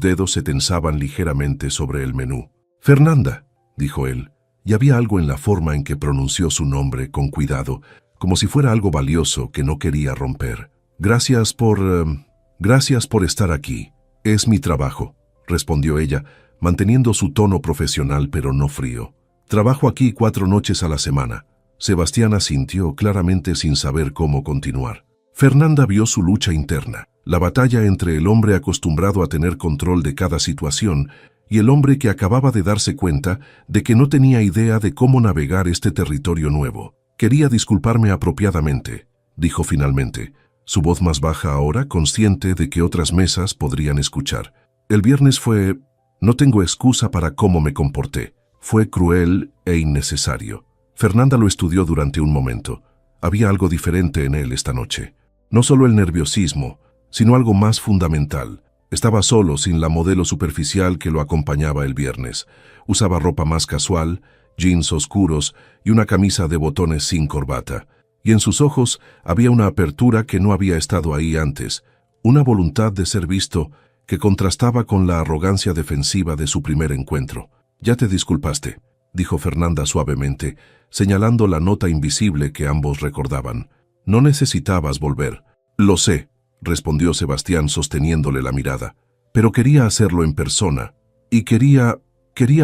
dedos se tensaban ligeramente sobre el menú. «Fernanda», dijo él, y había algo en la forma en que pronunció su nombre con cuidado, como si fuera algo valioso que no quería romper. Gracias por estar aquí. Es mi trabajo», respondió ella, manteniendo su tono profesional pero no frío. «Trabajo aquí 4 noches a la semana». Sebastián asintió claramente sin saber cómo continuar. Fernanda vio su lucha interna, la batalla entre el hombre acostumbrado a tener control de cada situación y el hombre que acababa de darse cuenta de que no tenía idea de cómo navegar este territorio nuevo. «Quería disculparme apropiadamente», dijo finalmente, su voz más baja ahora, consciente de que otras mesas podrían escuchar. «El viernes fue... no tengo excusa para cómo me comporté. Fue cruel e innecesario». Fernanda lo estudió durante un momento. Había algo diferente en él esta noche. No solo el nerviosismo, sino algo más fundamental. Estaba solo, sin la modelo superficial que lo acompañaba el viernes. Usaba ropa más casual, jeans oscuros y una camisa de botones sin corbata. Y en sus ojos había una apertura que no había estado ahí antes, una voluntad de ser visto que contrastaba con la arrogancia defensiva de su primer encuentro. «Ya te disculpaste», dijo Fernanda suavemente, señalando la nota invisible que ambos recordaban. «No necesitabas volver». «Lo sé», respondió Sebastián sosteniéndole la mirada, «pero quería hacerlo en persona. Y quería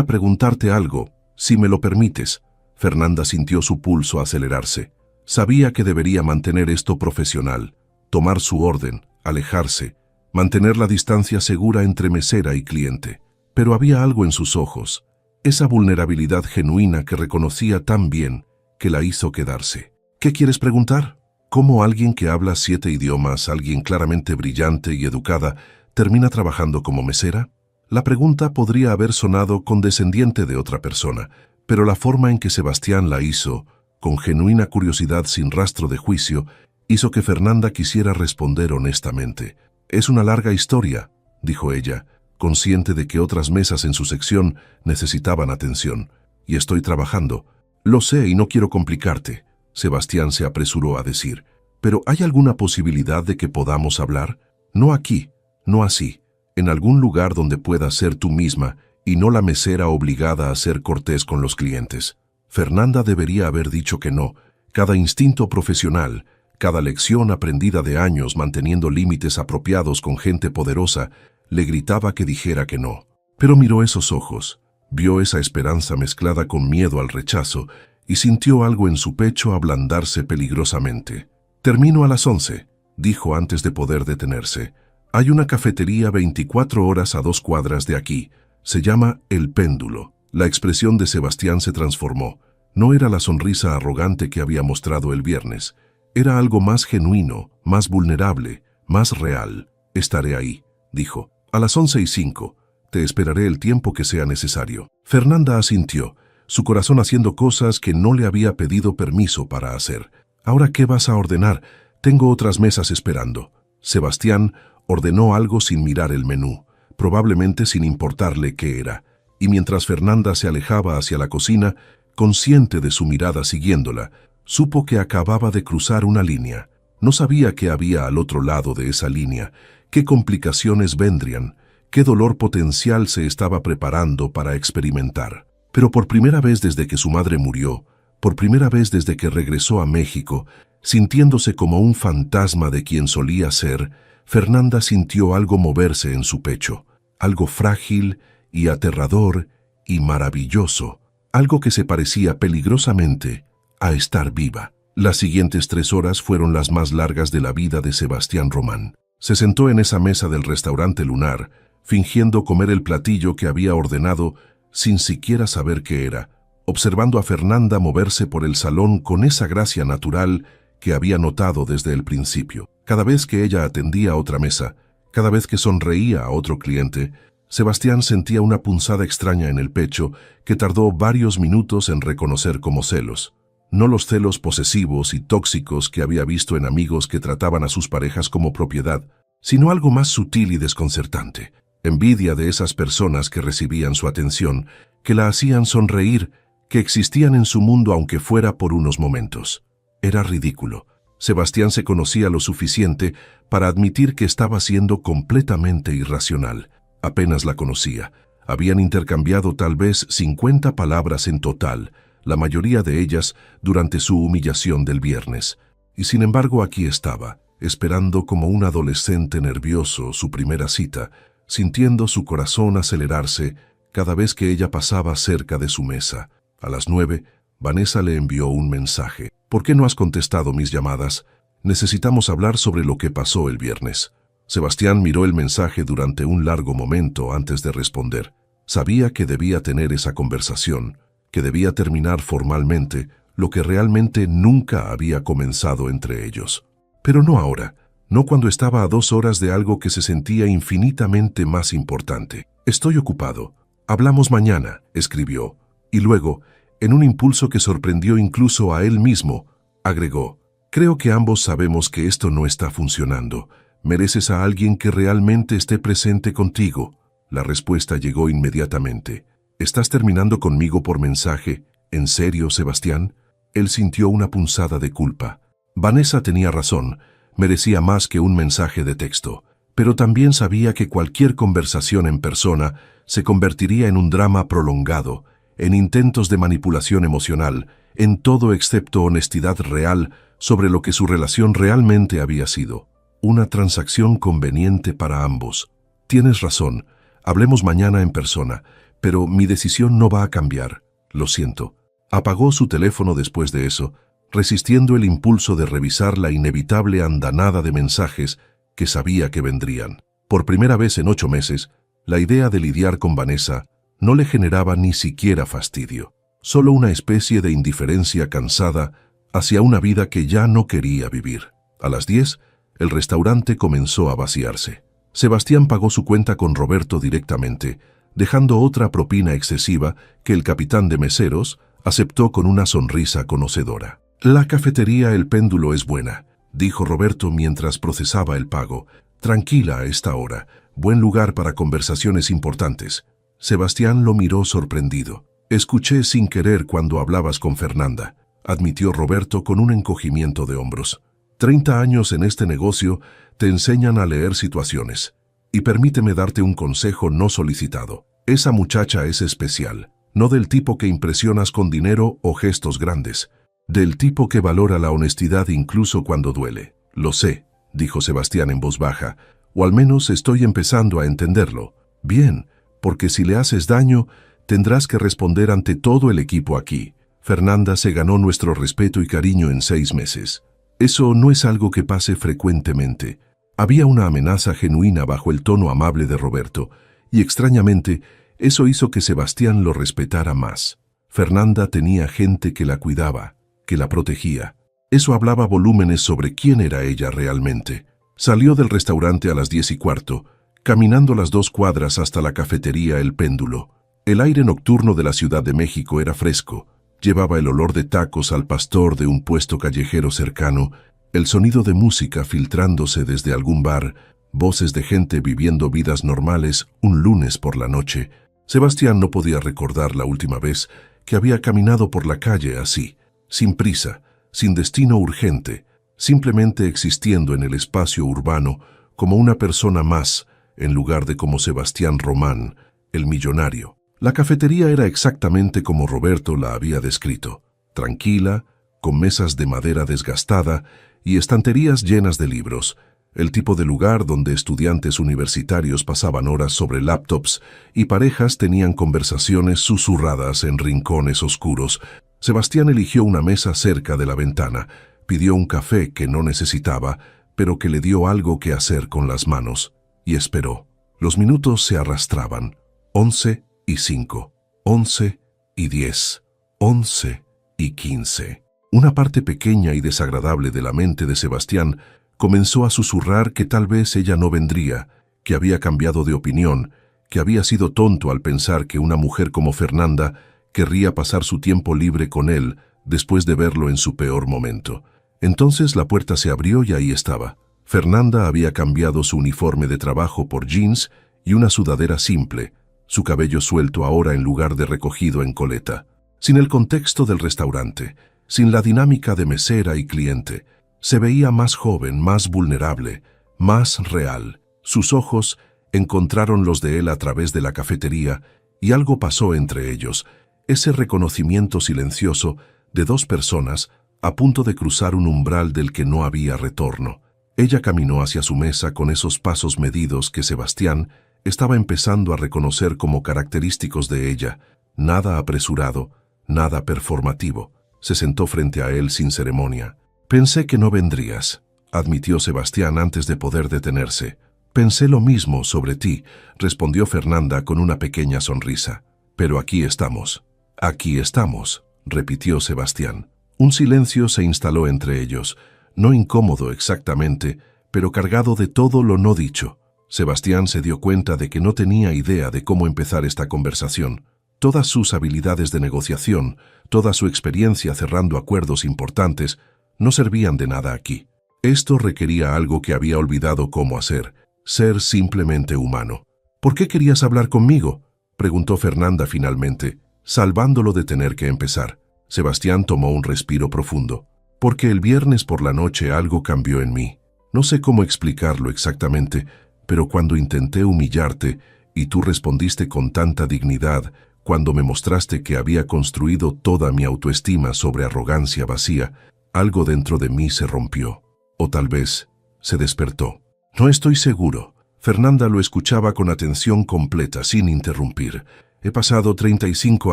preguntarte algo, si me lo permites». Fernanda sintió su pulso acelerarse. Sabía que debería mantener esto profesional, tomar su orden, alejarse, mantener la distancia segura entre mesera y cliente. Pero había algo en sus ojos, esa vulnerabilidad genuina que reconocía tan bien, que la hizo quedarse. «¿Qué quieres preguntar?» ¿Cómo alguien que habla 7 idiomas, alguien claramente brillante y educada, termina trabajando como mesera? La pregunta podría haber sonado condescendiente de otra persona, pero la forma en que Sebastián la hizo, con genuina curiosidad sin rastro de juicio, hizo que Fernanda quisiera responder honestamente. «Es una larga historia», dijo ella, consciente de que otras mesas en su sección necesitaban atención. «Y estoy trabajando». «Lo sé y no quiero complicarte», Sebastián se apresuró a decir. «¿Pero hay alguna posibilidad de que podamos hablar? No aquí, no así, en algún lugar donde puedas ser tú misma y no la mesera obligada a ser cortés con los clientes». Fernanda debería haber dicho que no. Cada instinto profesional, cada lección aprendida de años manteniendo límites apropiados con gente poderosa, le gritaba que dijera que no. Pero miró esos ojos, vio esa esperanza mezclada con miedo al rechazo y sintió algo en su pecho ablandarse peligrosamente. «Termino a las 11», dijo antes de poder detenerse. «Hay una cafetería 24 horas a 2 cuadras de aquí. Se llama El Péndulo». La expresión de Sebastián se transformó. No era la sonrisa arrogante que había mostrado el viernes. Era algo más genuino, más vulnerable, más real. «Estaré ahí», dijo. «A las 11:05. Te esperaré el tiempo que sea necesario». Fernanda asintió, su corazón haciendo cosas que no le había pedido permiso para hacer. «¿Ahora qué vas a ordenar? Tengo otras mesas esperando». Sebastián ordenó algo sin mirar el menú, probablemente sin importarle qué era. Y mientras Fernanda se alejaba hacia la cocina, consciente de su mirada siguiéndola, supo que acababa de cruzar una línea. No sabía qué había al otro lado de esa línea, qué complicaciones vendrían, qué dolor potencial se estaba preparando para experimentar. Pero por primera vez desde que su madre murió, por primera vez desde que regresó a México, sintiéndose como un fantasma de quien solía ser, Fernanda sintió algo moverse en su pecho, algo frágil y aterrador y maravilloso, algo que se parecía peligrosamente a estar viva. Las siguientes 3 horas fueron las más largas de la vida de Sebastián Román. Se sentó en esa mesa del restaurante Lunar, fingiendo comer el platillo que había ordenado sin siquiera saber qué era, observando a Fernanda moverse por el salón con esa gracia natural que había notado desde el principio. Cada vez que ella atendía a otra mesa, Cada vez que sonreía a otro cliente, Sebastián sentía una punzada extraña en el pecho que tardó varios minutos en reconocer como celos. No los celos posesivos y tóxicos que había visto en amigos que trataban a sus parejas como propiedad, sino algo más sutil y desconcertante. Envidia de esas personas que recibían su atención, que la hacían sonreír, que existían en su mundo aunque fuera por unos momentos. Era ridículo. Sebastián se conocía lo suficiente para admitir que estaba siendo completamente irracional. Apenas la conocía. Habían intercambiado tal vez 50 palabras en total, la mayoría de ellas durante su humillación del viernes. Y sin embargo aquí estaba, esperando como un adolescente nervioso su primera cita, sintiendo su corazón acelerarse cada vez que ella pasaba cerca de su mesa. A las 9, Vanessa le envió un mensaje. ¿Por qué no has contestado mis llamadas? Necesitamos hablar sobre lo que pasó el viernes. Sebastián miró el mensaje durante un largo momento antes de responder. Sabía que debía tener esa conversación, que debía terminar formalmente lo que realmente nunca había comenzado entre ellos. Pero no ahora, no cuando estaba a 2 horas de algo que se sentía infinitamente más importante. Estoy ocupado. Hablamos mañana, escribió. Y luego, en un impulso que sorprendió incluso a él mismo, agregó, creo que ambos sabemos que esto no está funcionando. Mereces a alguien que realmente esté presente contigo. La respuesta llegó inmediatamente. ¿Estás terminando conmigo por mensaje? ¿En serio, Sebastián? Él sintió una punzada de culpa. Vanessa tenía razón. Merecía más que un mensaje de texto, pero también sabía que cualquier conversación en persona se convertiría en un drama prolongado, en intentos de manipulación emocional, en todo excepto honestidad real sobre lo que su relación realmente había sido. Una transacción conveniente para ambos. Tienes razón, hablemos mañana en persona, pero mi decisión no va a cambiar. Lo siento. Apagó su teléfono después de eso, resistiendo el impulso de revisar la inevitable andanada de mensajes que sabía que vendrían. Por primera vez en 8 meses, la idea de lidiar con Vanessa no le generaba ni siquiera fastidio, solo una especie de indiferencia cansada hacia una vida que ya no quería vivir. A las 10, el restaurante comenzó a vaciarse. Sebastián pagó su cuenta con Roberto directamente, dejando otra propina excesiva que el capitán de meseros aceptó con una sonrisa conocedora. La cafetería El Péndulo es buena, dijo Roberto mientras procesaba el pago. Tranquila a esta hora, buen lugar para conversaciones importantes. Sebastián lo miró sorprendido. Escuché sin querer cuando hablabas con Fernanda, admitió Roberto con un encogimiento de hombros. 30 años en este negocio te enseñan a leer situaciones. Y permíteme darte un consejo no solicitado. Esa muchacha es especial, no del tipo que impresionas con dinero o gestos grandes. Del tipo que valora la honestidad incluso cuando duele. Lo sé, dijo Sebastián en voz baja, o al menos estoy empezando a entenderlo. Bien, porque si le haces daño, tendrás que responder ante todo el equipo aquí. Fernanda se ganó nuestro respeto y cariño en 6 meses. Eso no es algo que pase frecuentemente. Había una amenaza genuina bajo el tono amable de Roberto, y extrañamente, eso hizo que Sebastián lo respetara más. Fernanda tenía gente que la cuidaba, que la protegía. Eso hablaba volúmenes sobre quién era ella realmente. Salió del restaurante a las 10:15, caminando las 2 cuadras hasta la cafetería El Péndulo. El aire nocturno de la Ciudad de México era fresco. Llevaba el olor de tacos al pastor de un puesto callejero cercano, el sonido de música filtrándose desde algún bar, voces de gente viviendo vidas normales un lunes por la noche. Sebastián no podía recordar la última vez que había caminado por la calle así, sin prisa, sin destino urgente, simplemente existiendo en el espacio urbano como una persona más, en lugar de como Sebastián Román, el millonario. La cafetería era exactamente como Roberto la había descrito, tranquila, con mesas de madera desgastada y estanterías llenas de libros, el tipo de lugar donde estudiantes universitarios pasaban horas sobre laptops y parejas tenían conversaciones susurradas en rincones oscuros. Sebastián eligió una mesa cerca de la ventana, pidió un café que no necesitaba, pero que le dio algo que hacer con las manos, y esperó. Los minutos se arrastraban. 11:05, 11:10, 11:15. Una parte pequeña y desagradable de la mente de Sebastián comenzó a susurrar que tal vez ella no vendría, que había cambiado de opinión, que había sido tonto al pensar que una mujer como Fernanda querría pasar su tiempo libre con él después de verlo en su peor momento. Entonces la puerta se abrió y ahí estaba. Fernanda había cambiado su uniforme de trabajo por jeans y una sudadera simple, su cabello suelto ahora en lugar de recogido en coleta. Sin el contexto del restaurante, sin la dinámica de mesera y cliente, se veía más joven, más vulnerable, más real. Sus ojos encontraron los de él a través de la cafetería y algo pasó entre ellos, ese reconocimiento silencioso de dos personas a punto de cruzar un umbral del que no había retorno. Ella caminó hacia su mesa con esos pasos medidos que Sebastián estaba empezando a reconocer como característicos de ella, nada apresurado, nada performativo. Se sentó frente a él sin ceremonia. «Pensé que no vendrías», admitió Sebastián antes de poder detenerse. «Pensé lo mismo sobre ti», respondió Fernanda con una pequeña sonrisa. «Pero aquí estamos». «Aquí estamos», repitió Sebastián. Un silencio se instaló entre ellos, no incómodo exactamente, pero cargado de todo lo no dicho. Sebastián se dio cuenta de que no tenía idea de cómo empezar esta conversación. Todas sus habilidades de negociación, toda su experiencia cerrando acuerdos importantes, no servían de nada aquí. Esto requería algo que había olvidado cómo hacer, ser simplemente humano. «¿Por qué querías hablar conmigo?», preguntó Fernanda finalmente, salvándolo de tener que empezar. Sebastián tomó un respiro profundo. «Porque el viernes por la noche algo cambió en mí. No sé cómo explicarlo exactamente, pero cuando intenté humillarte y tú respondiste con tanta dignidad, cuando me mostraste que había construido toda mi autoestima sobre arrogancia vacía, algo dentro de mí se rompió. O tal vez se despertó. No estoy seguro». Fernanda lo escuchaba con atención completa, sin interrumpir. «He pasado 35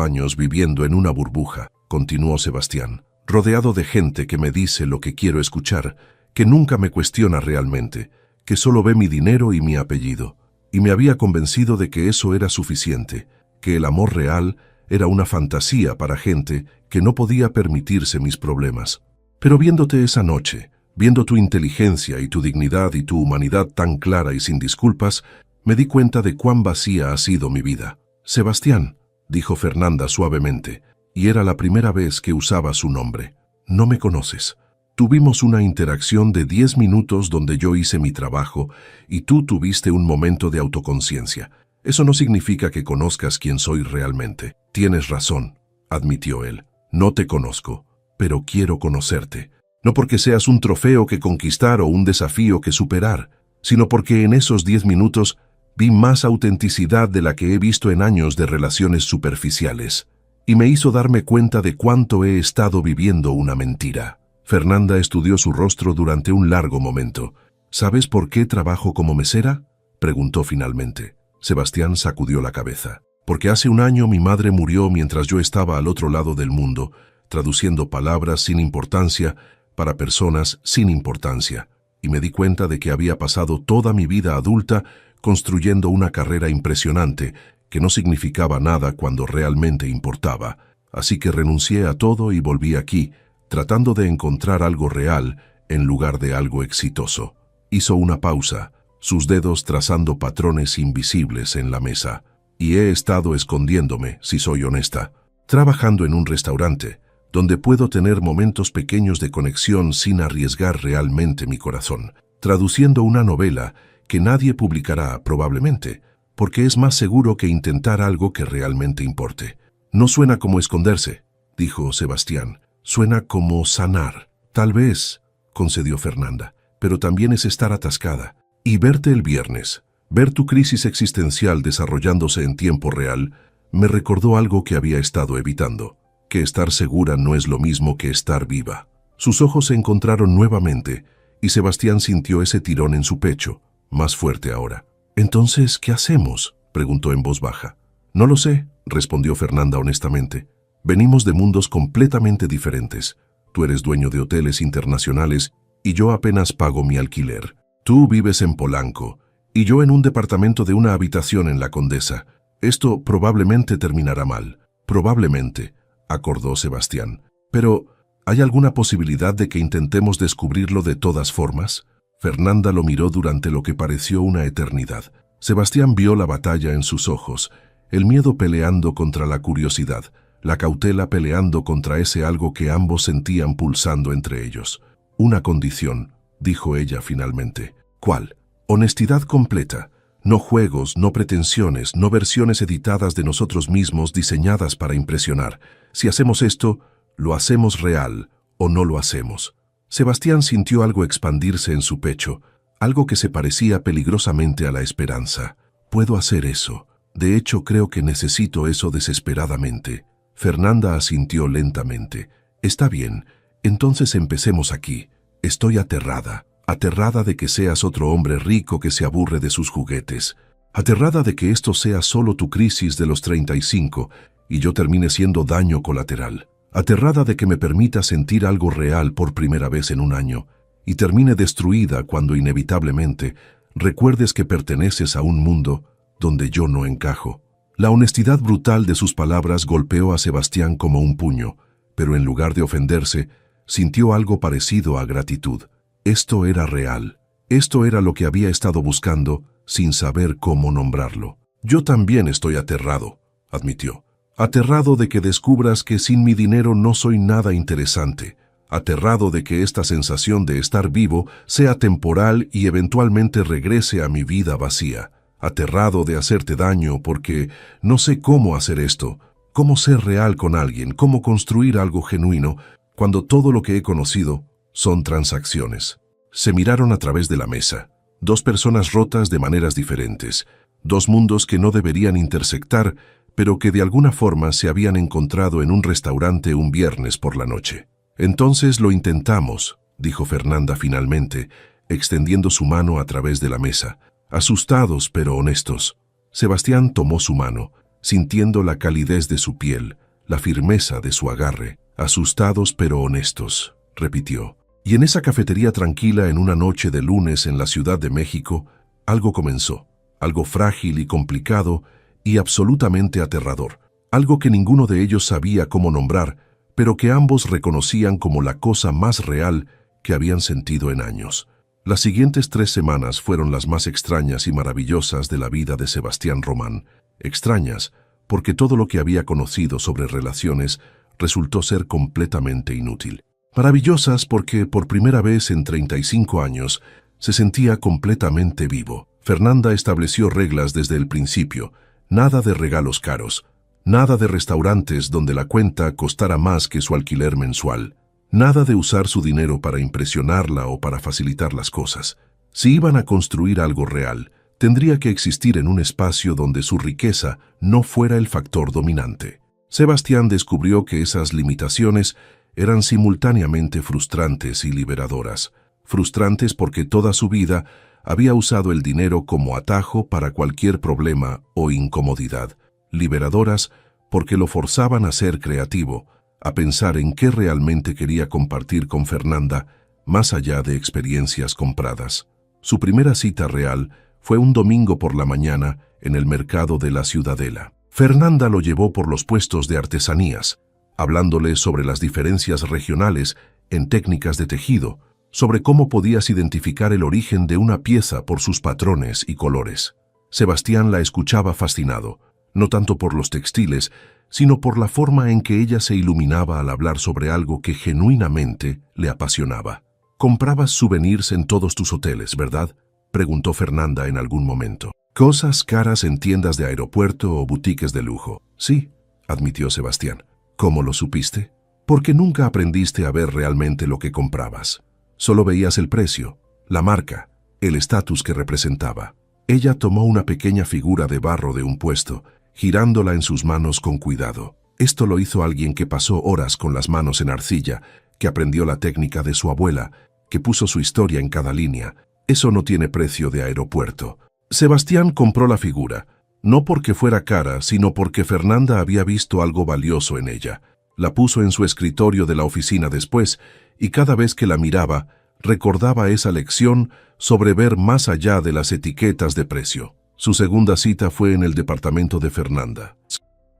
años viviendo en una burbuja», continuó Sebastián, «rodeado de gente que me dice lo que quiero escuchar, que nunca me cuestiona realmente, que solo ve mi dinero y mi apellido. Y me había convencido de que eso era suficiente, que el amor real era una fantasía para gente que no podía permitirse mis problemas. Pero viéndote esa noche, viendo tu inteligencia y tu dignidad y tu humanidad tan clara y sin disculpas, me di cuenta de cuán vacía ha sido mi vida». «Sebastián», dijo Fernanda suavemente, y era la primera vez que usaba su nombre. «No me conoces. Tuvimos una interacción de 10 minutos donde yo hice mi trabajo y tú tuviste un momento de autoconciencia. Eso no significa que conozcas quién soy realmente». «Tienes razón», admitió él. «No te conozco, pero quiero conocerte. No porque seas un trofeo que conquistar o un desafío que superar, sino porque en esos 10 minutos vi más autenticidad de la que he visto en años de relaciones superficiales. Y me hizo darme cuenta de cuánto he estado viviendo una mentira». Fernanda estudió su rostro durante un largo momento. «¿Sabes por qué trabajo como mesera?», preguntó finalmente. Sebastián sacudió la cabeza. «Porque hace un año mi madre murió mientras yo estaba al otro lado del mundo, traduciendo palabras sin importancia para personas sin importancia, y me di cuenta de que había pasado toda mi vida adulta construyendo una carrera impresionante que no significaba nada cuando realmente importaba. Así que renuncié a todo y volví aquí, tratando de encontrar algo real en lugar de algo exitoso». Hizo una pausa, sus dedos trazando patrones invisibles en la mesa. «Y he estado escondiéndome, si soy honesta, trabajando en un restaurante, donde puedo tener momentos pequeños de conexión sin arriesgar realmente mi corazón, traduciendo una novela que nadie publicará probablemente, porque es más seguro que intentar algo que realmente importe». «No suena como esconderse», dijo Sebastián. «Suena como sanar». «Tal vez», concedió Fernanda, «pero también es estar atascada. Y verte el viernes, ver tu crisis existencial desarrollándose en tiempo real, me recordó algo que había estado evitando, que estar segura no es lo mismo que estar viva». Sus ojos se encontraron nuevamente y Sebastián sintió ese tirón en su pecho, más fuerte ahora. «Entonces, ¿qué hacemos?», preguntó en voz baja. «No lo sé», respondió Fernanda honestamente. «Venimos de mundos completamente diferentes. Tú eres dueño de hoteles internacionales y yo apenas pago mi alquiler. Tú vives en Polanco y yo en un departamento de una habitación en la Condesa. Esto probablemente terminará mal». «Probablemente», acordó Sebastián. «Pero, ¿hay alguna posibilidad de que intentemos descubrirlo de todas formas?». Fernanda lo miró durante lo que pareció una eternidad. Sebastián vio la batalla en sus ojos, el miedo peleando contra la curiosidad, la cautela peleando contra ese algo que ambos sentían pulsando entre ellos. Una condición, dijo ella finalmente. ¿Cuál? Honestidad completa. No juegos, no pretensiones, no versiones editadas de nosotros mismos diseñadas para impresionar. Si hacemos esto, lo hacemos real o no lo hacemos. Sebastián sintió algo expandirse en su pecho, algo que se parecía peligrosamente a la esperanza. Puedo hacer eso. De hecho, creo que necesito eso desesperadamente. Fernanda asintió lentamente. Está bien, entonces empecemos aquí. Estoy aterrada. Aterrada de que seas otro hombre rico que se aburre de sus juguetes. Aterrada de que esto sea solo tu crisis de los 35 y yo termine siendo daño colateral. Aterrada de que me permita sentir algo real por primera vez en un año y termine destruida cuando inevitablemente recuerdes que perteneces a un mundo donde yo no encajo. La honestidad brutal de sus palabras golpeó a Sebastián como un puño, pero en lugar de ofenderse, sintió algo parecido a gratitud. Esto era real. Esto era lo que había estado buscando, sin saber cómo nombrarlo. Yo también estoy aterrado, admitió. Aterrado de que descubras que sin mi dinero no soy nada interesante. Aterrado de que esta sensación de estar vivo sea temporal y eventualmente regrese a mi vida vacía. Aterrado de hacerte daño porque no sé cómo hacer esto, cómo ser real con alguien, cómo construir algo genuino, cuando todo lo que he conocido son transacciones. Se miraron a través de la mesa. Dos personas rotas de maneras diferentes. Dos mundos que no deberían intersectar, pero que de alguna forma se habían encontrado en un restaurante un viernes por la noche. Entonces lo intentamos, dijo Fernanda finalmente, extendiendo su mano a través de la mesa. Asustados pero honestos. Sebastián tomó su mano, sintiendo la calidez de su piel, la firmeza de su agarre. Asustados pero honestos, repitió. Y en esa cafetería tranquila en una noche de lunes en la Ciudad de México, algo comenzó, algo frágil y complicado y absolutamente aterrador, algo que ninguno de ellos sabía cómo nombrar, pero que ambos reconocían como la cosa más real que habían sentido en años. Las siguientes 3 semanas fueron las más extrañas y maravillosas de la vida de Sebastián Román. Extrañas, porque todo lo que había conocido sobre relaciones resultó ser completamente inútil. Maravillosas porque por primera vez en 35 años se sentía completamente vivo. Fernanda estableció reglas desde el principio. Nada de regalos caros. Nada de restaurantes donde la cuenta costara más que su alquiler mensual. Nada de usar su dinero para impresionarla o para facilitar las cosas. Si iban a construir algo real, tendría que existir en un espacio donde su riqueza no fuera el factor dominante. Sebastián descubrió que esas limitaciones eran simultáneamente frustrantes y liberadoras. Frustrantes porque toda su vida había usado el dinero como atajo para cualquier problema o incomodidad. Liberadoras porque lo forzaban a ser creativo, a pensar en qué realmente quería compartir con Fernanda, más allá de experiencias compradas. Su primera cita real fue un domingo por la mañana en el mercado de la Ciudadela. Fernanda lo llevó por los puestos de artesanías, hablándole sobre las diferencias regionales en técnicas de tejido, sobre cómo podías identificar el origen de una pieza por sus patrones y colores. Sebastián la escuchaba fascinado, no tanto por los textiles, sino por la forma en que ella se iluminaba al hablar sobre algo que genuinamente le apasionaba. «Comprabas souvenirs en todos tus hoteles, ¿verdad?», preguntó Fernanda en algún momento. «Cosas caras en tiendas de aeropuerto o boutiques de lujo». «Sí», admitió Sebastián. «¿Cómo lo supiste?». «Porque nunca aprendiste a ver realmente lo que comprabas. Solo veías el precio, la marca, el estatus que representaba». Ella tomó una pequeña figura de barro de un puesto, girándola en sus manos con cuidado. Esto lo hizo alguien que pasó horas con las manos en arcilla, que aprendió la técnica de su abuela, que puso su historia en cada línea. Eso no tiene precio de aeropuerto. Sebastián compró la figura, no porque fuera cara, sino porque Fernanda había visto algo valioso en ella. La puso en su escritorio de la oficina después, y cada vez que la miraba, recordaba esa lección sobre ver más allá de las etiquetas de precio. Su segunda cita fue en el departamento de Fernanda.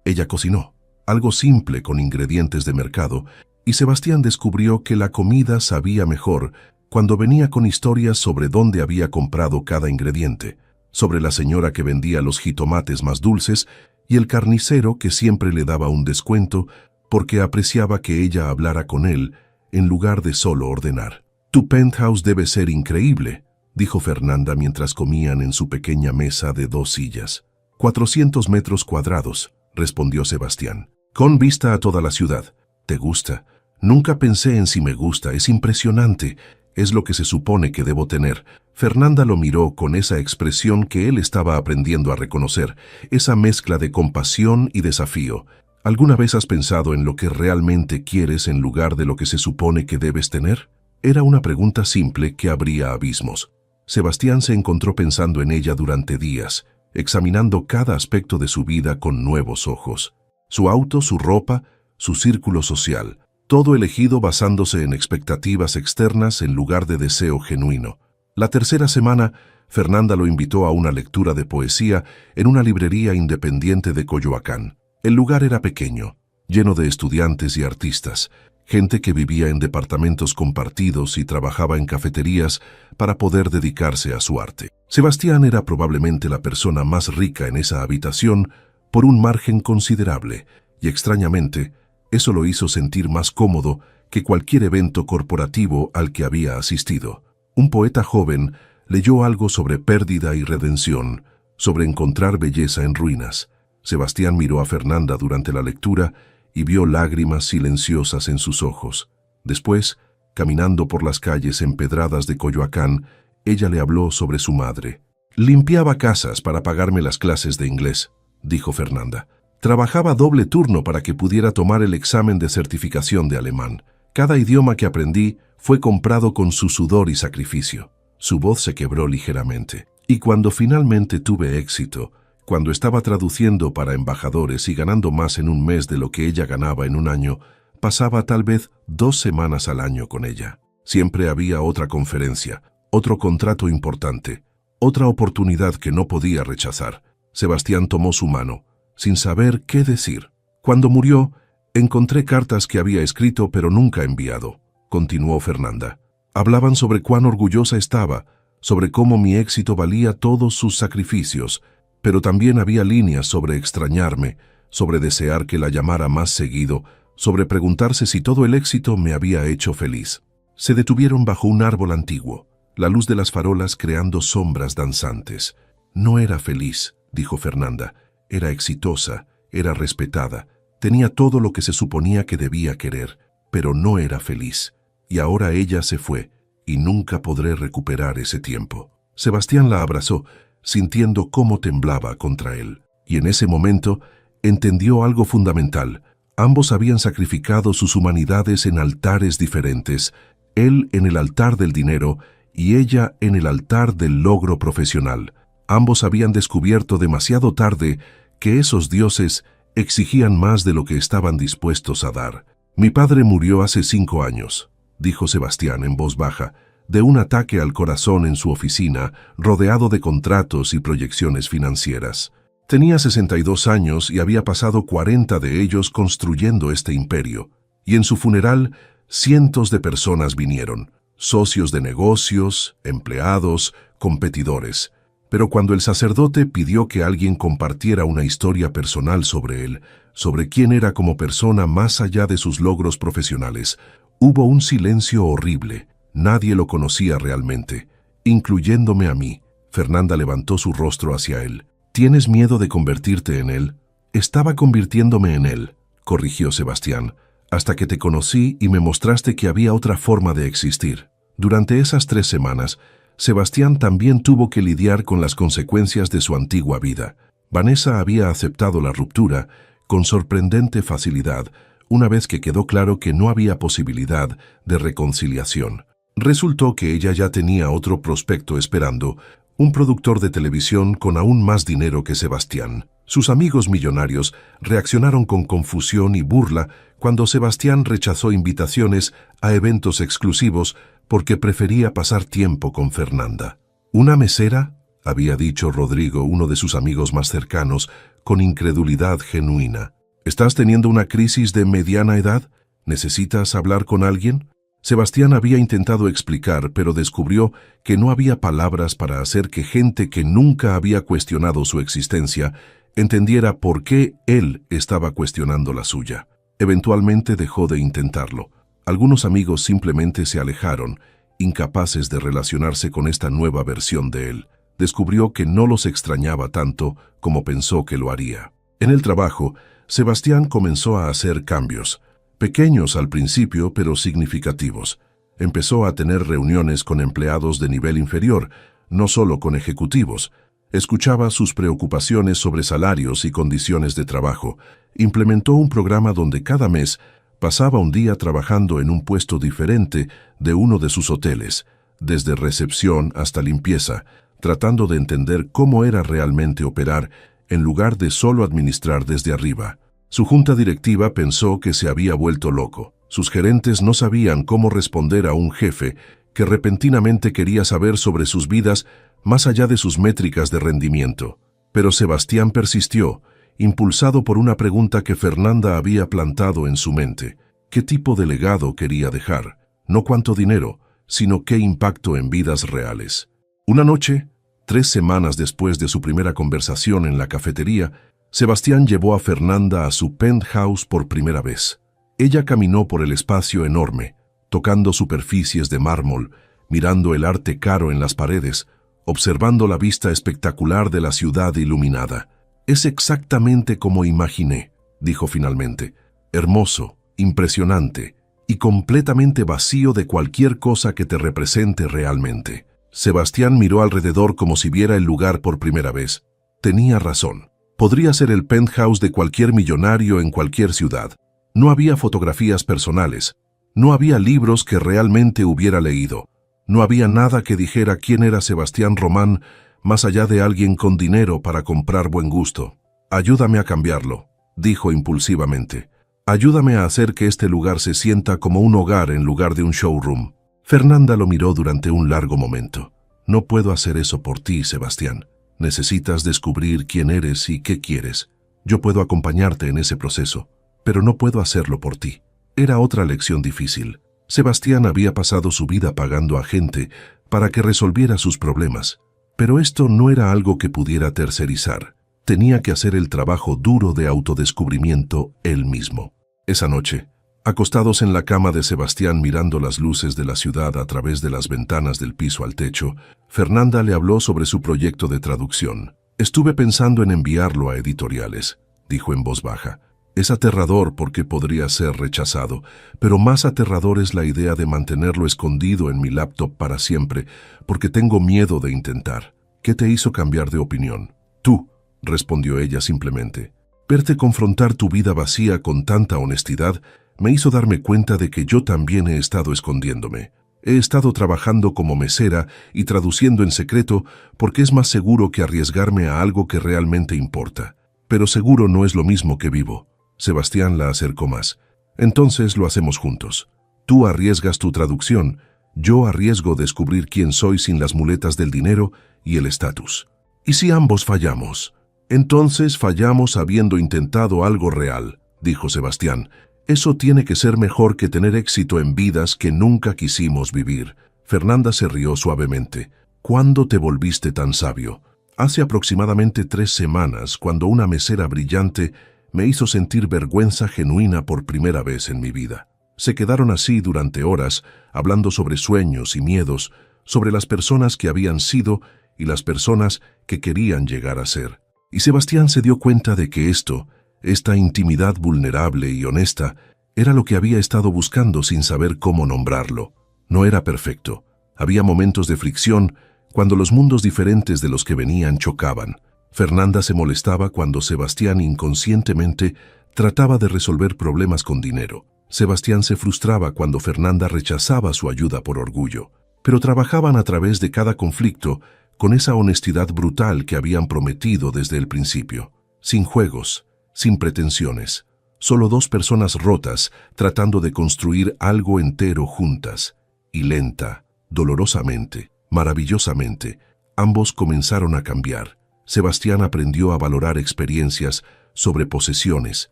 Ella cocinó, algo simple con ingredientes de mercado, y Sebastián descubrió que la comida sabía mejor cuando venía con historias sobre dónde había comprado cada ingrediente, sobre la señora que vendía los jitomates más dulces y el carnicero que siempre le daba un descuento porque apreciaba que ella hablara con él en lugar de solo ordenar. «Tu penthouse debe ser increíble», dijo Fernanda mientras comían en su pequeña mesa de 2 sillas. 400 metros cuadrados, respondió Sebastián. Con vista a toda la ciudad. ¿Te gusta? Nunca pensé en si me gusta, es impresionante. Es lo que se supone que debo tener. Fernanda lo miró con esa expresión que él estaba aprendiendo a reconocer, esa mezcla de compasión y desafío. ¿Alguna vez has pensado en lo que realmente quieres en lugar de lo que se supone que debes tener? Era una pregunta simple que abría abismos. Sebastián se encontró pensando en ella durante días, examinando cada aspecto de su vida con nuevos ojos. Su auto, su ropa, su círculo social, todo elegido basándose en expectativas externas en lugar de deseo genuino. La tercera semana, Fernanda lo invitó a una lectura de poesía en una librería independiente de Coyoacán. El lugar era pequeño, lleno de estudiantes y artistas, gente que vivía en departamentos compartidos y trabajaba en cafeterías para poder dedicarse a su arte. Sebastián era probablemente la persona más rica en esa habitación por un margen considerable, y extrañamente, eso lo hizo sentir más cómodo que cualquier evento corporativo al que había asistido. Un poeta joven leyó algo sobre pérdida y redención, sobre encontrar belleza en ruinas. Sebastián miró a Fernanda durante la lectura y vio lágrimas silenciosas en sus ojos. Después, caminando por las calles empedradas de Coyoacán, ella le habló sobre su madre. «Limpiaba casas para pagarme las clases de inglés», dijo Fernanda. «Trabajaba doble turno para que pudiera tomar el examen de certificación de alemán. Cada idioma que aprendí fue comprado con su sudor y sacrificio». Su voz se quebró ligeramente. «Y cuando finalmente tuve éxito, cuando estaba traduciendo para embajadores y ganando más en un mes de lo que ella ganaba en un año, pasaba tal vez 2 semanas al año con ella. Siempre había otra conferencia, otro contrato importante, otra oportunidad que no podía rechazar». Sebastián tomó su mano, sin saber qué decir. «Cuando murió, encontré cartas que había escrito pero nunca enviado», continuó Fernanda. «Hablaban sobre cuán orgullosa estaba, sobre cómo mi éxito valía todos sus sacrificios, pero también había líneas sobre extrañarme, sobre desear que la llamara más seguido, sobre preguntarse si todo el éxito me había hecho feliz». Se detuvieron bajo un árbol antiguo, la luz de las farolas creando sombras danzantes. «No era feliz», dijo Fernanda. «Era exitosa, era respetada, tenía todo lo que se suponía que debía querer, pero no era feliz. Y ahora ella se fue, y nunca podré recuperar ese tiempo». Sebastián la abrazó, sintiendo cómo temblaba contra él. Y en ese momento entendió algo fundamental. Ambos habían sacrificado sus humanidades en altares diferentes, él en el altar del dinero y ella en el altar del logro profesional. Ambos habían descubierto demasiado tarde que esos dioses exigían más de lo que estaban dispuestos a dar. «Mi padre murió hace 5 años», dijo Sebastián en voz baja, de un ataque al corazón en su oficina, rodeado de contratos y proyecciones financieras. Tenía 62 años y había pasado 40 de ellos construyendo este imperio. Y en su funeral, cientos de personas vinieron, socios de negocios, empleados, competidores. Pero cuando el sacerdote pidió que alguien compartiera una historia personal sobre él, sobre quién era como persona más allá de sus logros profesionales, hubo un silencio horrible. Nadie lo conocía realmente, incluyéndome a mí. Fernanda levantó su rostro hacia él. «¿Tienes miedo de convertirte en él?» «Estaba convirtiéndome en él», corrigió Sebastián, «hasta que te conocí y me mostraste que había otra forma de existir». Durante esas 3 semanas, Sebastián también tuvo que lidiar con las consecuencias de su antigua vida. Vanessa había aceptado la ruptura con sorprendente facilidad, una vez que quedó claro que no había posibilidad de reconciliación. Resultó que ella ya tenía otro prospecto esperando, un productor de televisión con aún más dinero que Sebastián. Sus amigos millonarios reaccionaron con confusión y burla cuando Sebastián rechazó invitaciones a eventos exclusivos porque prefería pasar tiempo con Fernanda. «¿Una mesera?», había dicho Rodrigo, uno de sus amigos más cercanos, con incredulidad genuina. «¿Estás teniendo una crisis de mediana edad? ¿Necesitas hablar con alguien?». Sebastián había intentado explicar, pero descubrió que no había palabras para hacer que gente que nunca había cuestionado su existencia entendiera por qué él estaba cuestionando la suya. Eventualmente dejó de intentarlo. Algunos amigos simplemente se alejaron, incapaces de relacionarse con esta nueva versión de él. Descubrió que no los extrañaba tanto como pensó que lo haría. En el trabajo, Sebastián comenzó a hacer cambios, pequeños al principio pero significativos. Empezó a tener reuniones con empleados de nivel inferior, no solo con ejecutivos. Escuchaba sus preocupaciones sobre salarios y condiciones de trabajo. Implementó un programa donde cada mes pasaba un día trabajando en un puesto diferente de uno de sus hoteles, desde recepción hasta limpieza, tratando de entender cómo era realmente operar en lugar de solo administrar desde arriba. Su junta directiva pensó que se había vuelto loco. Sus gerentes no sabían cómo responder a un jefe que repentinamente quería saber sobre sus vidas más allá de sus métricas de rendimiento. Pero Sebastián persistió, impulsado por una pregunta que Fernanda había plantado en su mente. ¿Qué tipo de legado quería dejar? No cuánto dinero, sino qué impacto en vidas reales. Una noche, 3 semanas después de su primera conversación en la cafetería, Sebastián llevó a Fernanda a su penthouse por primera vez. Ella caminó por el espacio enorme, tocando superficies de mármol, mirando el arte caro en las paredes, observando la vista espectacular de la ciudad iluminada. «Es exactamente como imaginé», dijo finalmente. «Hermoso, impresionante y completamente vacío de cualquier cosa que te represente realmente». Sebastián miró alrededor como si viera el lugar por primera vez. Tenía razón. Podría ser el penthouse de cualquier millonario en cualquier ciudad. No había fotografías personales. No había libros que realmente hubiera leído. No había nada que dijera quién era Sebastián Román más allá de alguien con dinero para comprar buen gusto. «Ayúdame a cambiarlo», dijo impulsivamente. «Ayúdame a hacer que este lugar se sienta como un hogar en lugar de un showroom». Fernanda lo miró durante un largo momento. «No puedo hacer eso por ti, Sebastián. Necesitas descubrir quién eres y qué quieres. Yo puedo acompañarte en ese proceso, pero no puedo hacerlo por ti». Era otra lección difícil. Sebastián había pasado su vida pagando a gente para que resolviera sus problemas. Pero esto no era algo que pudiera tercerizar. Tenía que hacer el trabajo duro de autodescubrimiento él mismo. Esa noche, acostados en la cama de Sebastián mirando las luces de la ciudad a través de las ventanas del piso al techo, Fernanda le habló sobre su proyecto de traducción. «Estuve pensando en enviarlo a editoriales», dijo en voz baja. «Es aterrador porque podría ser rechazado, pero más aterrador es la idea de mantenerlo escondido en mi laptop para siempre, porque tengo miedo de intentar». «¿Qué te hizo cambiar de opinión?» «Tú», respondió ella simplemente. «Verte confrontar tu vida vacía con tanta honestidad me hizo darme cuenta de que yo también he estado escondiéndome. He estado trabajando como mesera y traduciendo en secreto porque es más seguro que arriesgarme a algo que realmente importa. Pero seguro no es lo mismo que vivo». Sebastián la acercó más. «Entonces lo hacemos juntos. Tú arriesgas tu traducción, yo arriesgo descubrir quién soy sin las muletas del dinero y el estatus. ¿Y si ambos fallamos?» «Entonces fallamos habiendo intentado algo real», dijo Sebastián. «Eso tiene que ser mejor que tener éxito en vidas que nunca quisimos vivir». Fernanda se rió suavemente. «¿Cuándo te volviste tan sabio?» «Hace aproximadamente 3 semanas, cuando una mesera brillante me hizo sentir vergüenza genuina por primera vez en mi vida». Se quedaron así durante horas, hablando sobre sueños y miedos, sobre las personas que habían sido y las personas que querían llegar a ser. Y Sebastián se dio cuenta de que esta intimidad vulnerable y honesta, era lo que había estado buscando sin saber cómo nombrarlo. No era perfecto. Había momentos de fricción cuando los mundos diferentes de los que venían chocaban. Fernanda se molestaba cuando Sebastián inconscientemente trataba de resolver problemas con dinero. Sebastián se frustraba cuando Fernanda rechazaba su ayuda por orgullo. Pero trabajaban a través de cada conflicto con esa honestidad brutal que habían prometido desde el principio. Sin juegos, sin pretensiones. Solo 2 personas rotas tratando de construir algo entero juntas. Y lenta, dolorosamente, maravillosamente, ambos comenzaron a cambiar. Sebastián aprendió a valorar experiencias sobre posesiones,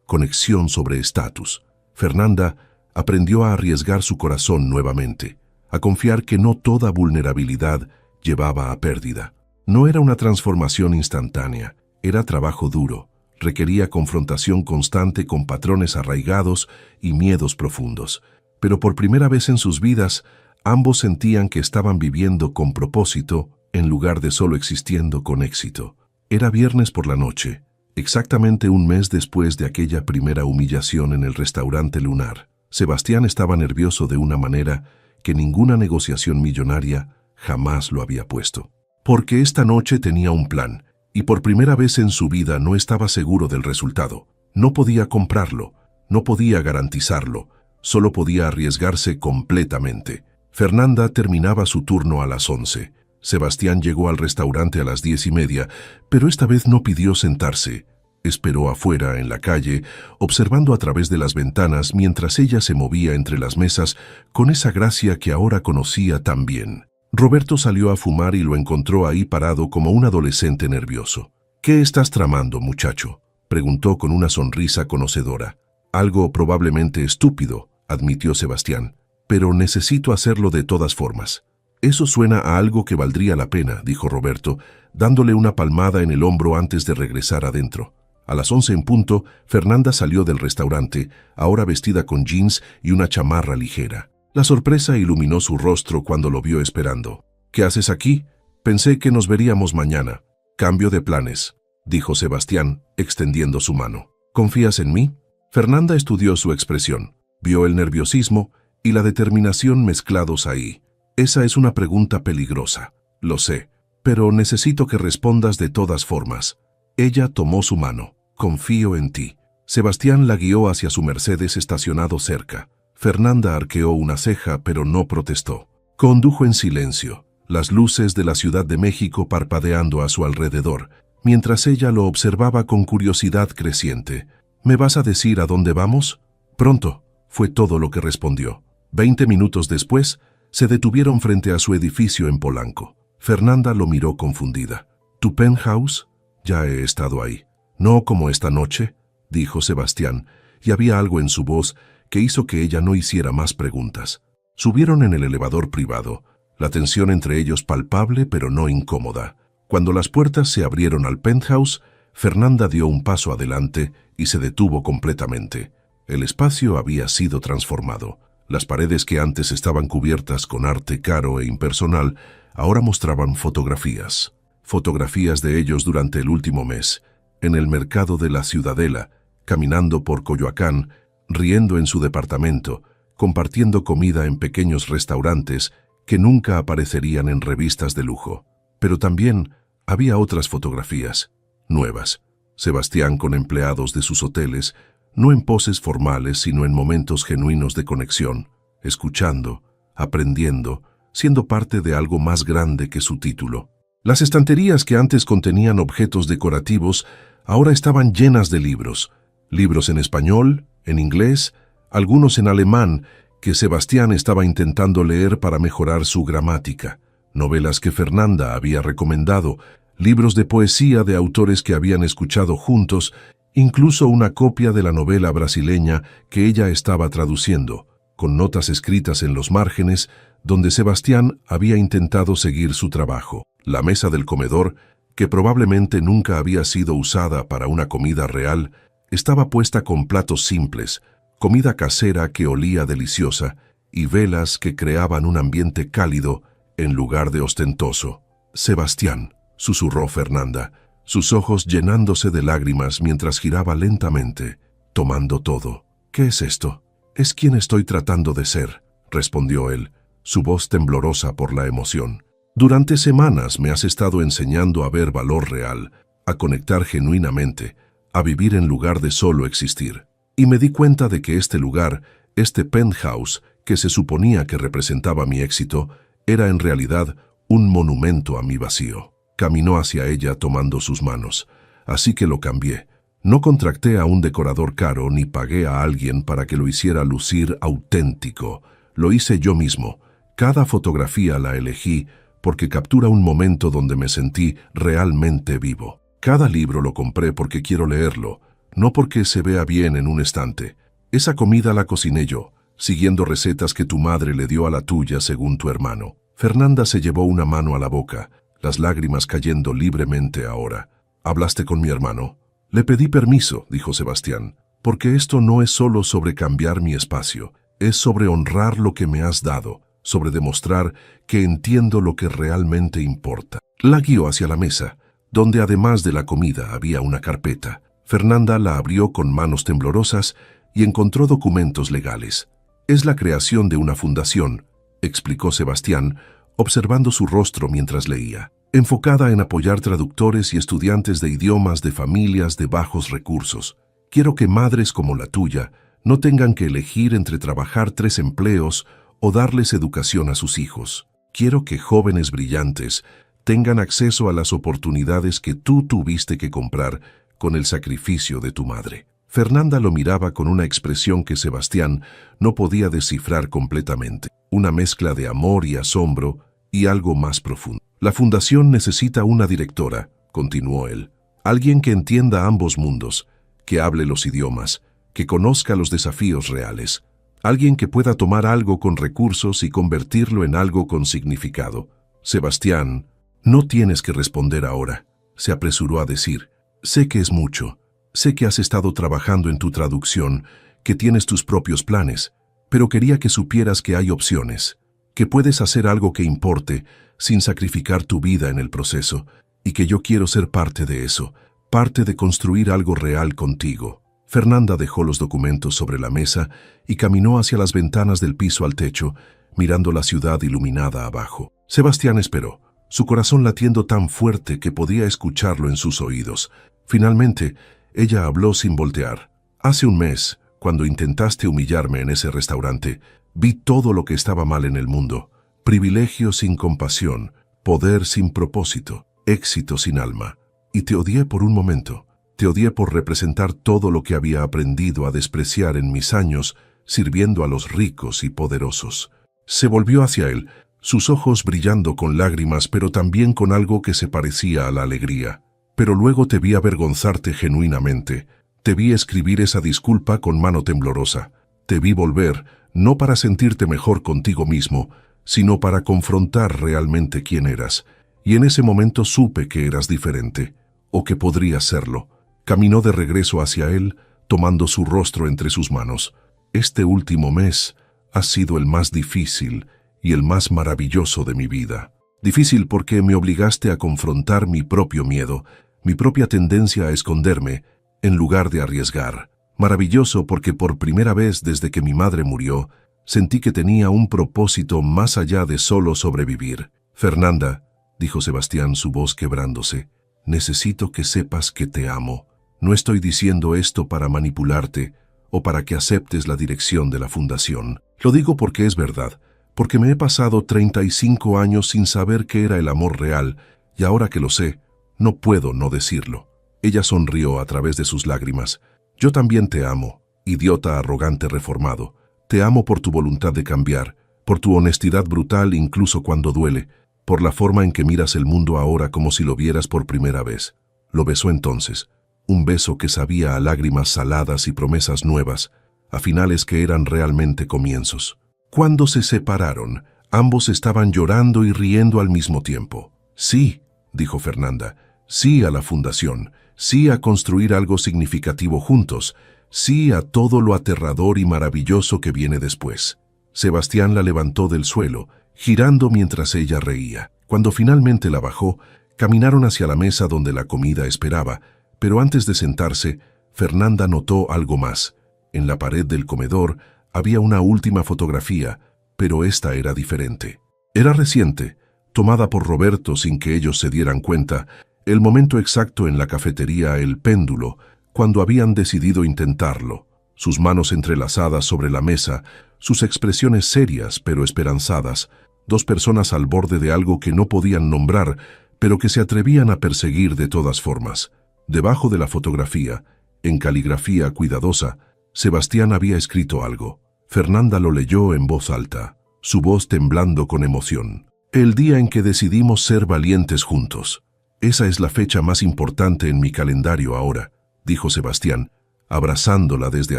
conexión sobre estatus. Fernanda Aprendió a arriesgar su corazón nuevamente, a confiar que no toda vulnerabilidad llevaba a pérdida. No era una transformación instantánea, era trabajo duro, requería confrontación constante con patrones arraigados y miedos profundos. Pero por primera vez en sus vidas, ambos sentían que estaban viviendo con propósito en lugar de solo existiendo con éxito. Era viernes por la noche, exactamente un mes después de aquella primera humillación en el restaurante Lunar. Sebastián estaba nervioso de una manera que ninguna negociación millonaria jamás lo había puesto. Porque esta noche tenía un plan, y por primera vez en su vida no estaba seguro del resultado. No podía comprarlo, no podía garantizarlo, solo podía arriesgarse completamente. Fernanda terminaba su turno a las 11. Sebastián llegó al restaurante a las 10:30, pero esta vez no pidió sentarse. Esperó afuera, en la calle, observando a través de las ventanas mientras ella se movía entre las mesas con esa gracia que ahora conocía tan bien. Roberto salió a fumar y lo encontró ahí parado como un adolescente nervioso. «¿Qué estás tramando, muchacho?», preguntó con una sonrisa conocedora. «Algo probablemente estúpido», admitió Sebastián, «pero necesito hacerlo de todas formas». «Eso suena a algo que valdría la pena», dijo Roberto, dándole una palmada en el hombro antes de regresar adentro. A las 11 en punto, Fernanda salió del restaurante, ahora vestida con jeans y una chamarra ligera. La sorpresa iluminó su rostro cuando lo vio esperando. «¿Qué haces aquí? Pensé que nos veríamos mañana». «Cambio de planes», dijo Sebastián, extendiendo su mano. «¿Confías en mí?». Fernanda estudió su expresión, vio el nerviosismo y la determinación mezclados ahí. «Esa es una pregunta peligrosa, lo sé, pero necesito que respondas de todas formas». Ella tomó su mano. «Confío en ti». Sebastián la guió hacia su Mercedes estacionado cerca. Fernanda arqueó una ceja, pero no protestó. Condujo en silencio, las luces de la Ciudad de México parpadeando a su alrededor, mientras ella lo observaba con curiosidad creciente. «¿Me vas a decir a dónde vamos?». «Pronto», fue todo lo que respondió. 20 minutos después, se detuvieron frente a su edificio en Polanco. Fernanda lo miró confundida. «¿Tu penthouse?». «Ya he estado ahí». «No como esta noche», dijo Sebastián, y había algo en su voz que hizo que ella no hiciera más preguntas. Subieron en el elevador privado, la tensión entre ellos palpable pero no incómoda. Cuando las puertas se abrieron al penthouse, Fernanda dio un paso adelante y se detuvo completamente. El espacio había sido transformado. Las paredes que antes estaban cubiertas con arte caro e impersonal, ahora mostraban fotografías. Fotografías de ellos durante el último mes, en el mercado de la Ciudadela, caminando por Coyoacán, riendo en su departamento, compartiendo comida en pequeños restaurantes que nunca aparecerían en revistas de lujo. Pero también había otras fotografías, nuevas. Sebastián con empleados de sus hoteles, no en poses formales, sino en momentos genuinos de conexión, escuchando, aprendiendo, siendo parte de algo más grande que su título. Las estanterías que antes contenían objetos decorativos ahora estaban llenas de libros. Libros en español, en inglés, algunos en alemán, que Sebastián estaba intentando leer para mejorar su gramática. Novelas que Fernanda había recomendado, libros de poesía de autores que habían escuchado juntos, incluso una copia de la novela brasileña que ella estaba traduciendo, con notas escritas en los márgenes, donde Sebastián había intentado seguir su trabajo. La mesa del comedor, que probablemente nunca había sido usada para una comida real, estaba puesta con platos simples, comida casera que olía deliciosa y velas que creaban un ambiente cálido en lugar de ostentoso. «Sebastián», susurró Fernanda, sus ojos llenándose de lágrimas mientras giraba lentamente, tomando todo. «¿Qué es esto?». «Es quien estoy tratando de ser», respondió él, su voz temblorosa por la emoción. «Durante semanas me has estado enseñando a ver valor real, a conectar genuinamente, a vivir en lugar de solo existir. Y me di cuenta de que este lugar, este penthouse, que se suponía que representaba mi éxito, era en realidad un monumento a mi vacío». Caminó hacia ella tomando sus manos. «Así que lo cambié. No contraté a un decorador caro ni pagué a alguien para que lo hiciera lucir auténtico. Lo hice yo mismo. Cada fotografía la elegí porque captura un momento donde me sentí realmente vivo. Cada libro lo compré porque quiero leerlo, no porque se vea bien en un estante. Esa comida la cociné yo, siguiendo recetas que tu madre le dio a la tuya según tu hermano. Fernanda se llevó una mano a la boca, las lágrimas cayendo libremente ahora. ¿Hablaste con mi hermano? Le pedí permiso, dijo Sebastián, porque esto no es solo sobre cambiar mi espacio, es sobre honrar lo que me has dado, sobre demostrar que entiendo lo que realmente importa. La guió hacia la mesa, donde además de la comida había una carpeta. Fernanda la abrió con manos temblorosas y encontró documentos legales. Es la creación de una fundación, explicó Sebastián, observando su rostro mientras leía, enfocada en apoyar traductores y estudiantes de idiomas de familias de bajos recursos. Quiero que madres como la tuya no tengan que elegir entre trabajar 3 empleos o darles educación a sus hijos. Quiero que jóvenes brillantes tengan acceso a las oportunidades que tú tuviste que comprar con el sacrificio de tu madre. Fernanda lo miraba con una expresión que Sebastián no podía descifrar completamente, una mezcla de amor y asombro y algo más profundo. La fundación necesita una directora, continuó él, alguien que entienda ambos mundos, que hable los idiomas, que conozca los desafíos reales, alguien que pueda tomar algo con recursos y convertirlo en algo con significado. Sebastián, no tienes que responder ahora, se apresuró a decir. Sé que es mucho, sé que has estado trabajando en tu traducción, que tienes tus propios planes, pero quería que supieras que hay opciones, que puedes hacer algo que importe sin sacrificar tu vida en el proceso, y que yo quiero ser parte de eso, parte de construir algo real contigo. Fernanda dejó los documentos sobre la mesa y caminó hacia las ventanas del piso al techo, mirando la ciudad iluminada abajo. Sebastián esperó, su corazón latiendo tan fuerte que podía escucharlo en sus oídos. Finalmente, ella habló sin voltear. Hace un mes, cuando intentaste humillarme en ese restaurante, vi todo lo que estaba mal en el mundo. Privilegio sin compasión, poder sin propósito, éxito sin alma. Y te odié por un momento. Te odié por representar todo lo que había aprendido a despreciar en mis años sirviendo a los ricos y poderosos. Se volvió hacia él, sus ojos brillando con lágrimas, pero también con algo que se parecía a la alegría. Pero luego te vi avergonzarte genuinamente. Te vi escribir esa disculpa con mano temblorosa. Te vi volver, no para sentirte mejor contigo mismo, sino para confrontar realmente quién eras. Y en ese momento supe que eras diferente, o que podrías serlo. Caminó de regreso hacia él, tomando su rostro entre sus manos. Este último mes ha sido el más difícil y el más maravilloso de mi vida. Difícil porque me obligaste a confrontar mi propio miedo, mi propia tendencia a esconderme, en lugar de arriesgar. Maravilloso porque por primera vez desde que mi madre murió, sentí que tenía un propósito más allá de solo sobrevivir. Fernanda, dijo Sebastián, su voz quebrándose, necesito que sepas que te amo. No estoy diciendo esto para manipularte o para que aceptes la dirección de la fundación. Lo digo porque es verdad, porque me he pasado 35 años sin saber qué era el amor real, y ahora que lo sé, no puedo no decirlo. Ella sonrió a través de sus lágrimas. Yo también te amo, idiota arrogante reformado. Te amo por tu voluntad de cambiar, por tu honestidad brutal incluso cuando duele, por la forma en que miras el mundo ahora como si lo vieras por primera vez. Lo besó entonces. Un beso que sabía a lágrimas saladas y promesas nuevas, a finales que eran realmente comienzos. Cuando se separaron, ambos estaban llorando y riendo al mismo tiempo. Sí, dijo Fernanda, sí a la fundación, sí a construir algo significativo juntos, sí a todo lo aterrador y maravilloso que viene después. Sebastián la levantó del suelo, girando mientras ella reía. Cuando finalmente la bajó, caminaron hacia la mesa donde la comida esperaba, pero antes de sentarse, Fernanda notó algo más. En la pared del comedor había una última fotografía, pero esta era diferente. Era reciente, tomada por Roberto sin que ellos se dieran cuenta, el momento exacto en la cafetería El Péndulo, cuando habían decidido intentarlo. Sus manos entrelazadas sobre la mesa, sus expresiones serias pero esperanzadas, 2 personas al borde de algo que no podían nombrar, pero que se atrevían a perseguir de todas formas. Debajo de la fotografía, en caligrafía cuidadosa, Sebastián había escrito algo. Fernanda lo leyó en voz alta, su voz temblando con emoción. El día en que decidimos ser valientes juntos. Esa es la fecha más importante en mi calendario ahora, dijo Sebastián, abrazándola desde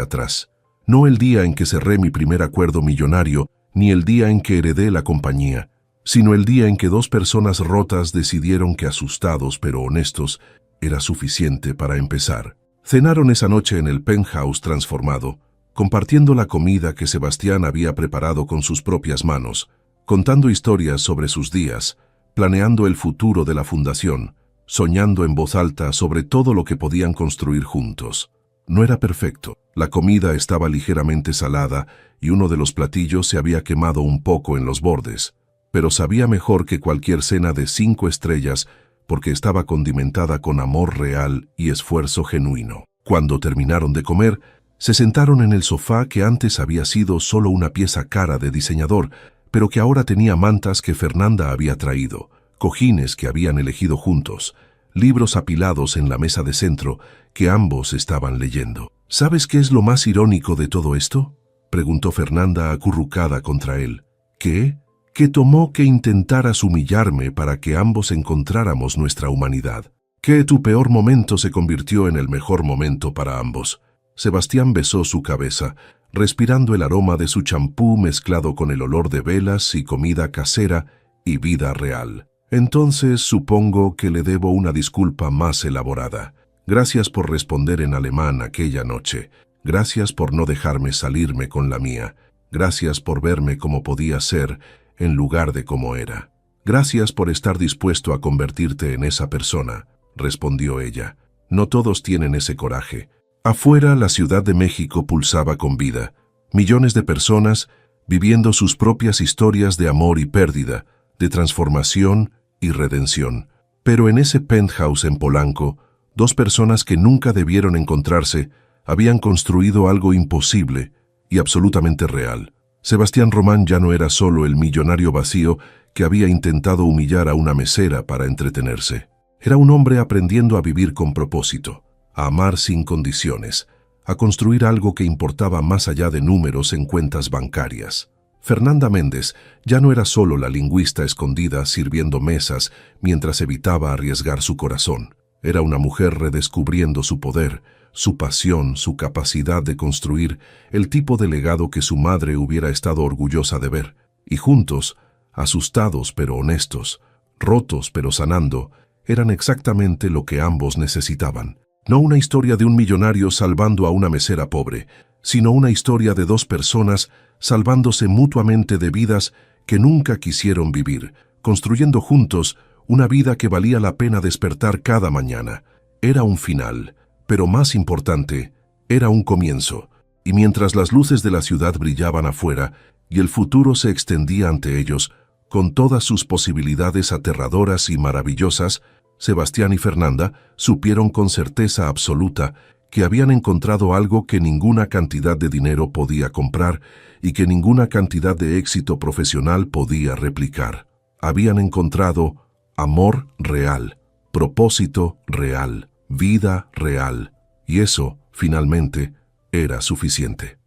atrás. No el día en que cerré mi primer acuerdo millonario, ni el día en que heredé la compañía, sino el día en que dos personas rotas decidieron que asustados pero honestos era suficiente para empezar. Cenaron esa noche en el penthouse transformado, compartiendo la comida que Sebastián había preparado con sus propias manos, contando historias sobre sus días, planeando el futuro de la fundación, soñando en voz alta sobre todo lo que podían construir juntos. No era perfecto. La comida estaba ligeramente salada y uno de los platillos se había quemado un poco en los bordes, pero sabía mejor que cualquier cena de 5 estrellas porque estaba condimentada con amor real y esfuerzo genuino. Cuando terminaron de comer, se sentaron en el sofá que antes había sido solo una pieza cara de diseñador, pero que ahora tenía mantas que Fernanda había traído, cojines que habían elegido juntos, libros apilados en la mesa de centro que ambos estaban leyendo. ¿Sabes qué es lo más irónico de todo esto?, preguntó Fernanda acurrucada contra él. ¿Qué? Que tomó que intentaras humillarme para que ambos encontráramos nuestra humanidad. Que tu peor momento se convirtió en el mejor momento para ambos. Sebastián besó su cabeza, respirando el aroma de su champú mezclado con el olor de velas y comida casera y vida real. Entonces supongo que le debo una disculpa más elaborada. Gracias por responder en alemán aquella noche. Gracias por no dejarme salirme con la mía. Gracias por verme como podía ser en lugar de como era. Gracias por estar dispuesto a convertirte en esa persona, respondió ella. No todos tienen ese coraje. Afuera, la Ciudad de México pulsaba con vida. Millones de personas viviendo sus propias historias de amor y pérdida, de transformación y redención. Pero en ese penthouse en Polanco, dos personas que nunca debieron encontrarse habían construido algo imposible y absolutamente real. Sebastián Román ya no era solo el millonario vacío que había intentado humillar a una mesera para entretenerse. Era un hombre aprendiendo a vivir con propósito, a amar sin condiciones, a construir algo que importaba más allá de números en cuentas bancarias. Fernanda Méndez ya no era solo la lingüista escondida sirviendo mesas mientras evitaba arriesgar su corazón. Era una mujer redescubriendo su poder, su pasión, su capacidad de construir el tipo de legado que su madre hubiera estado orgullosa de ver. Y juntos, asustados pero honestos, rotos pero sanando, eran exactamente lo que ambos necesitaban. No una historia de un millonario salvando a una mesera pobre, sino una historia de dos personas salvándose mutuamente de vidas que nunca quisieron vivir, construyendo juntos una vida que valía la pena despertar cada mañana. Era un final, pero más importante, era un comienzo. Y mientras las luces de la ciudad brillaban afuera y el futuro se extendía ante ellos, con todas sus posibilidades aterradoras y maravillosas, Sebastián y Fernanda supieron con certeza absoluta que habían encontrado algo que ninguna cantidad de dinero podía comprar y que ninguna cantidad de éxito profesional podía replicar. Habían encontrado amor real, propósito real, vida real, y eso, finalmente, era suficiente.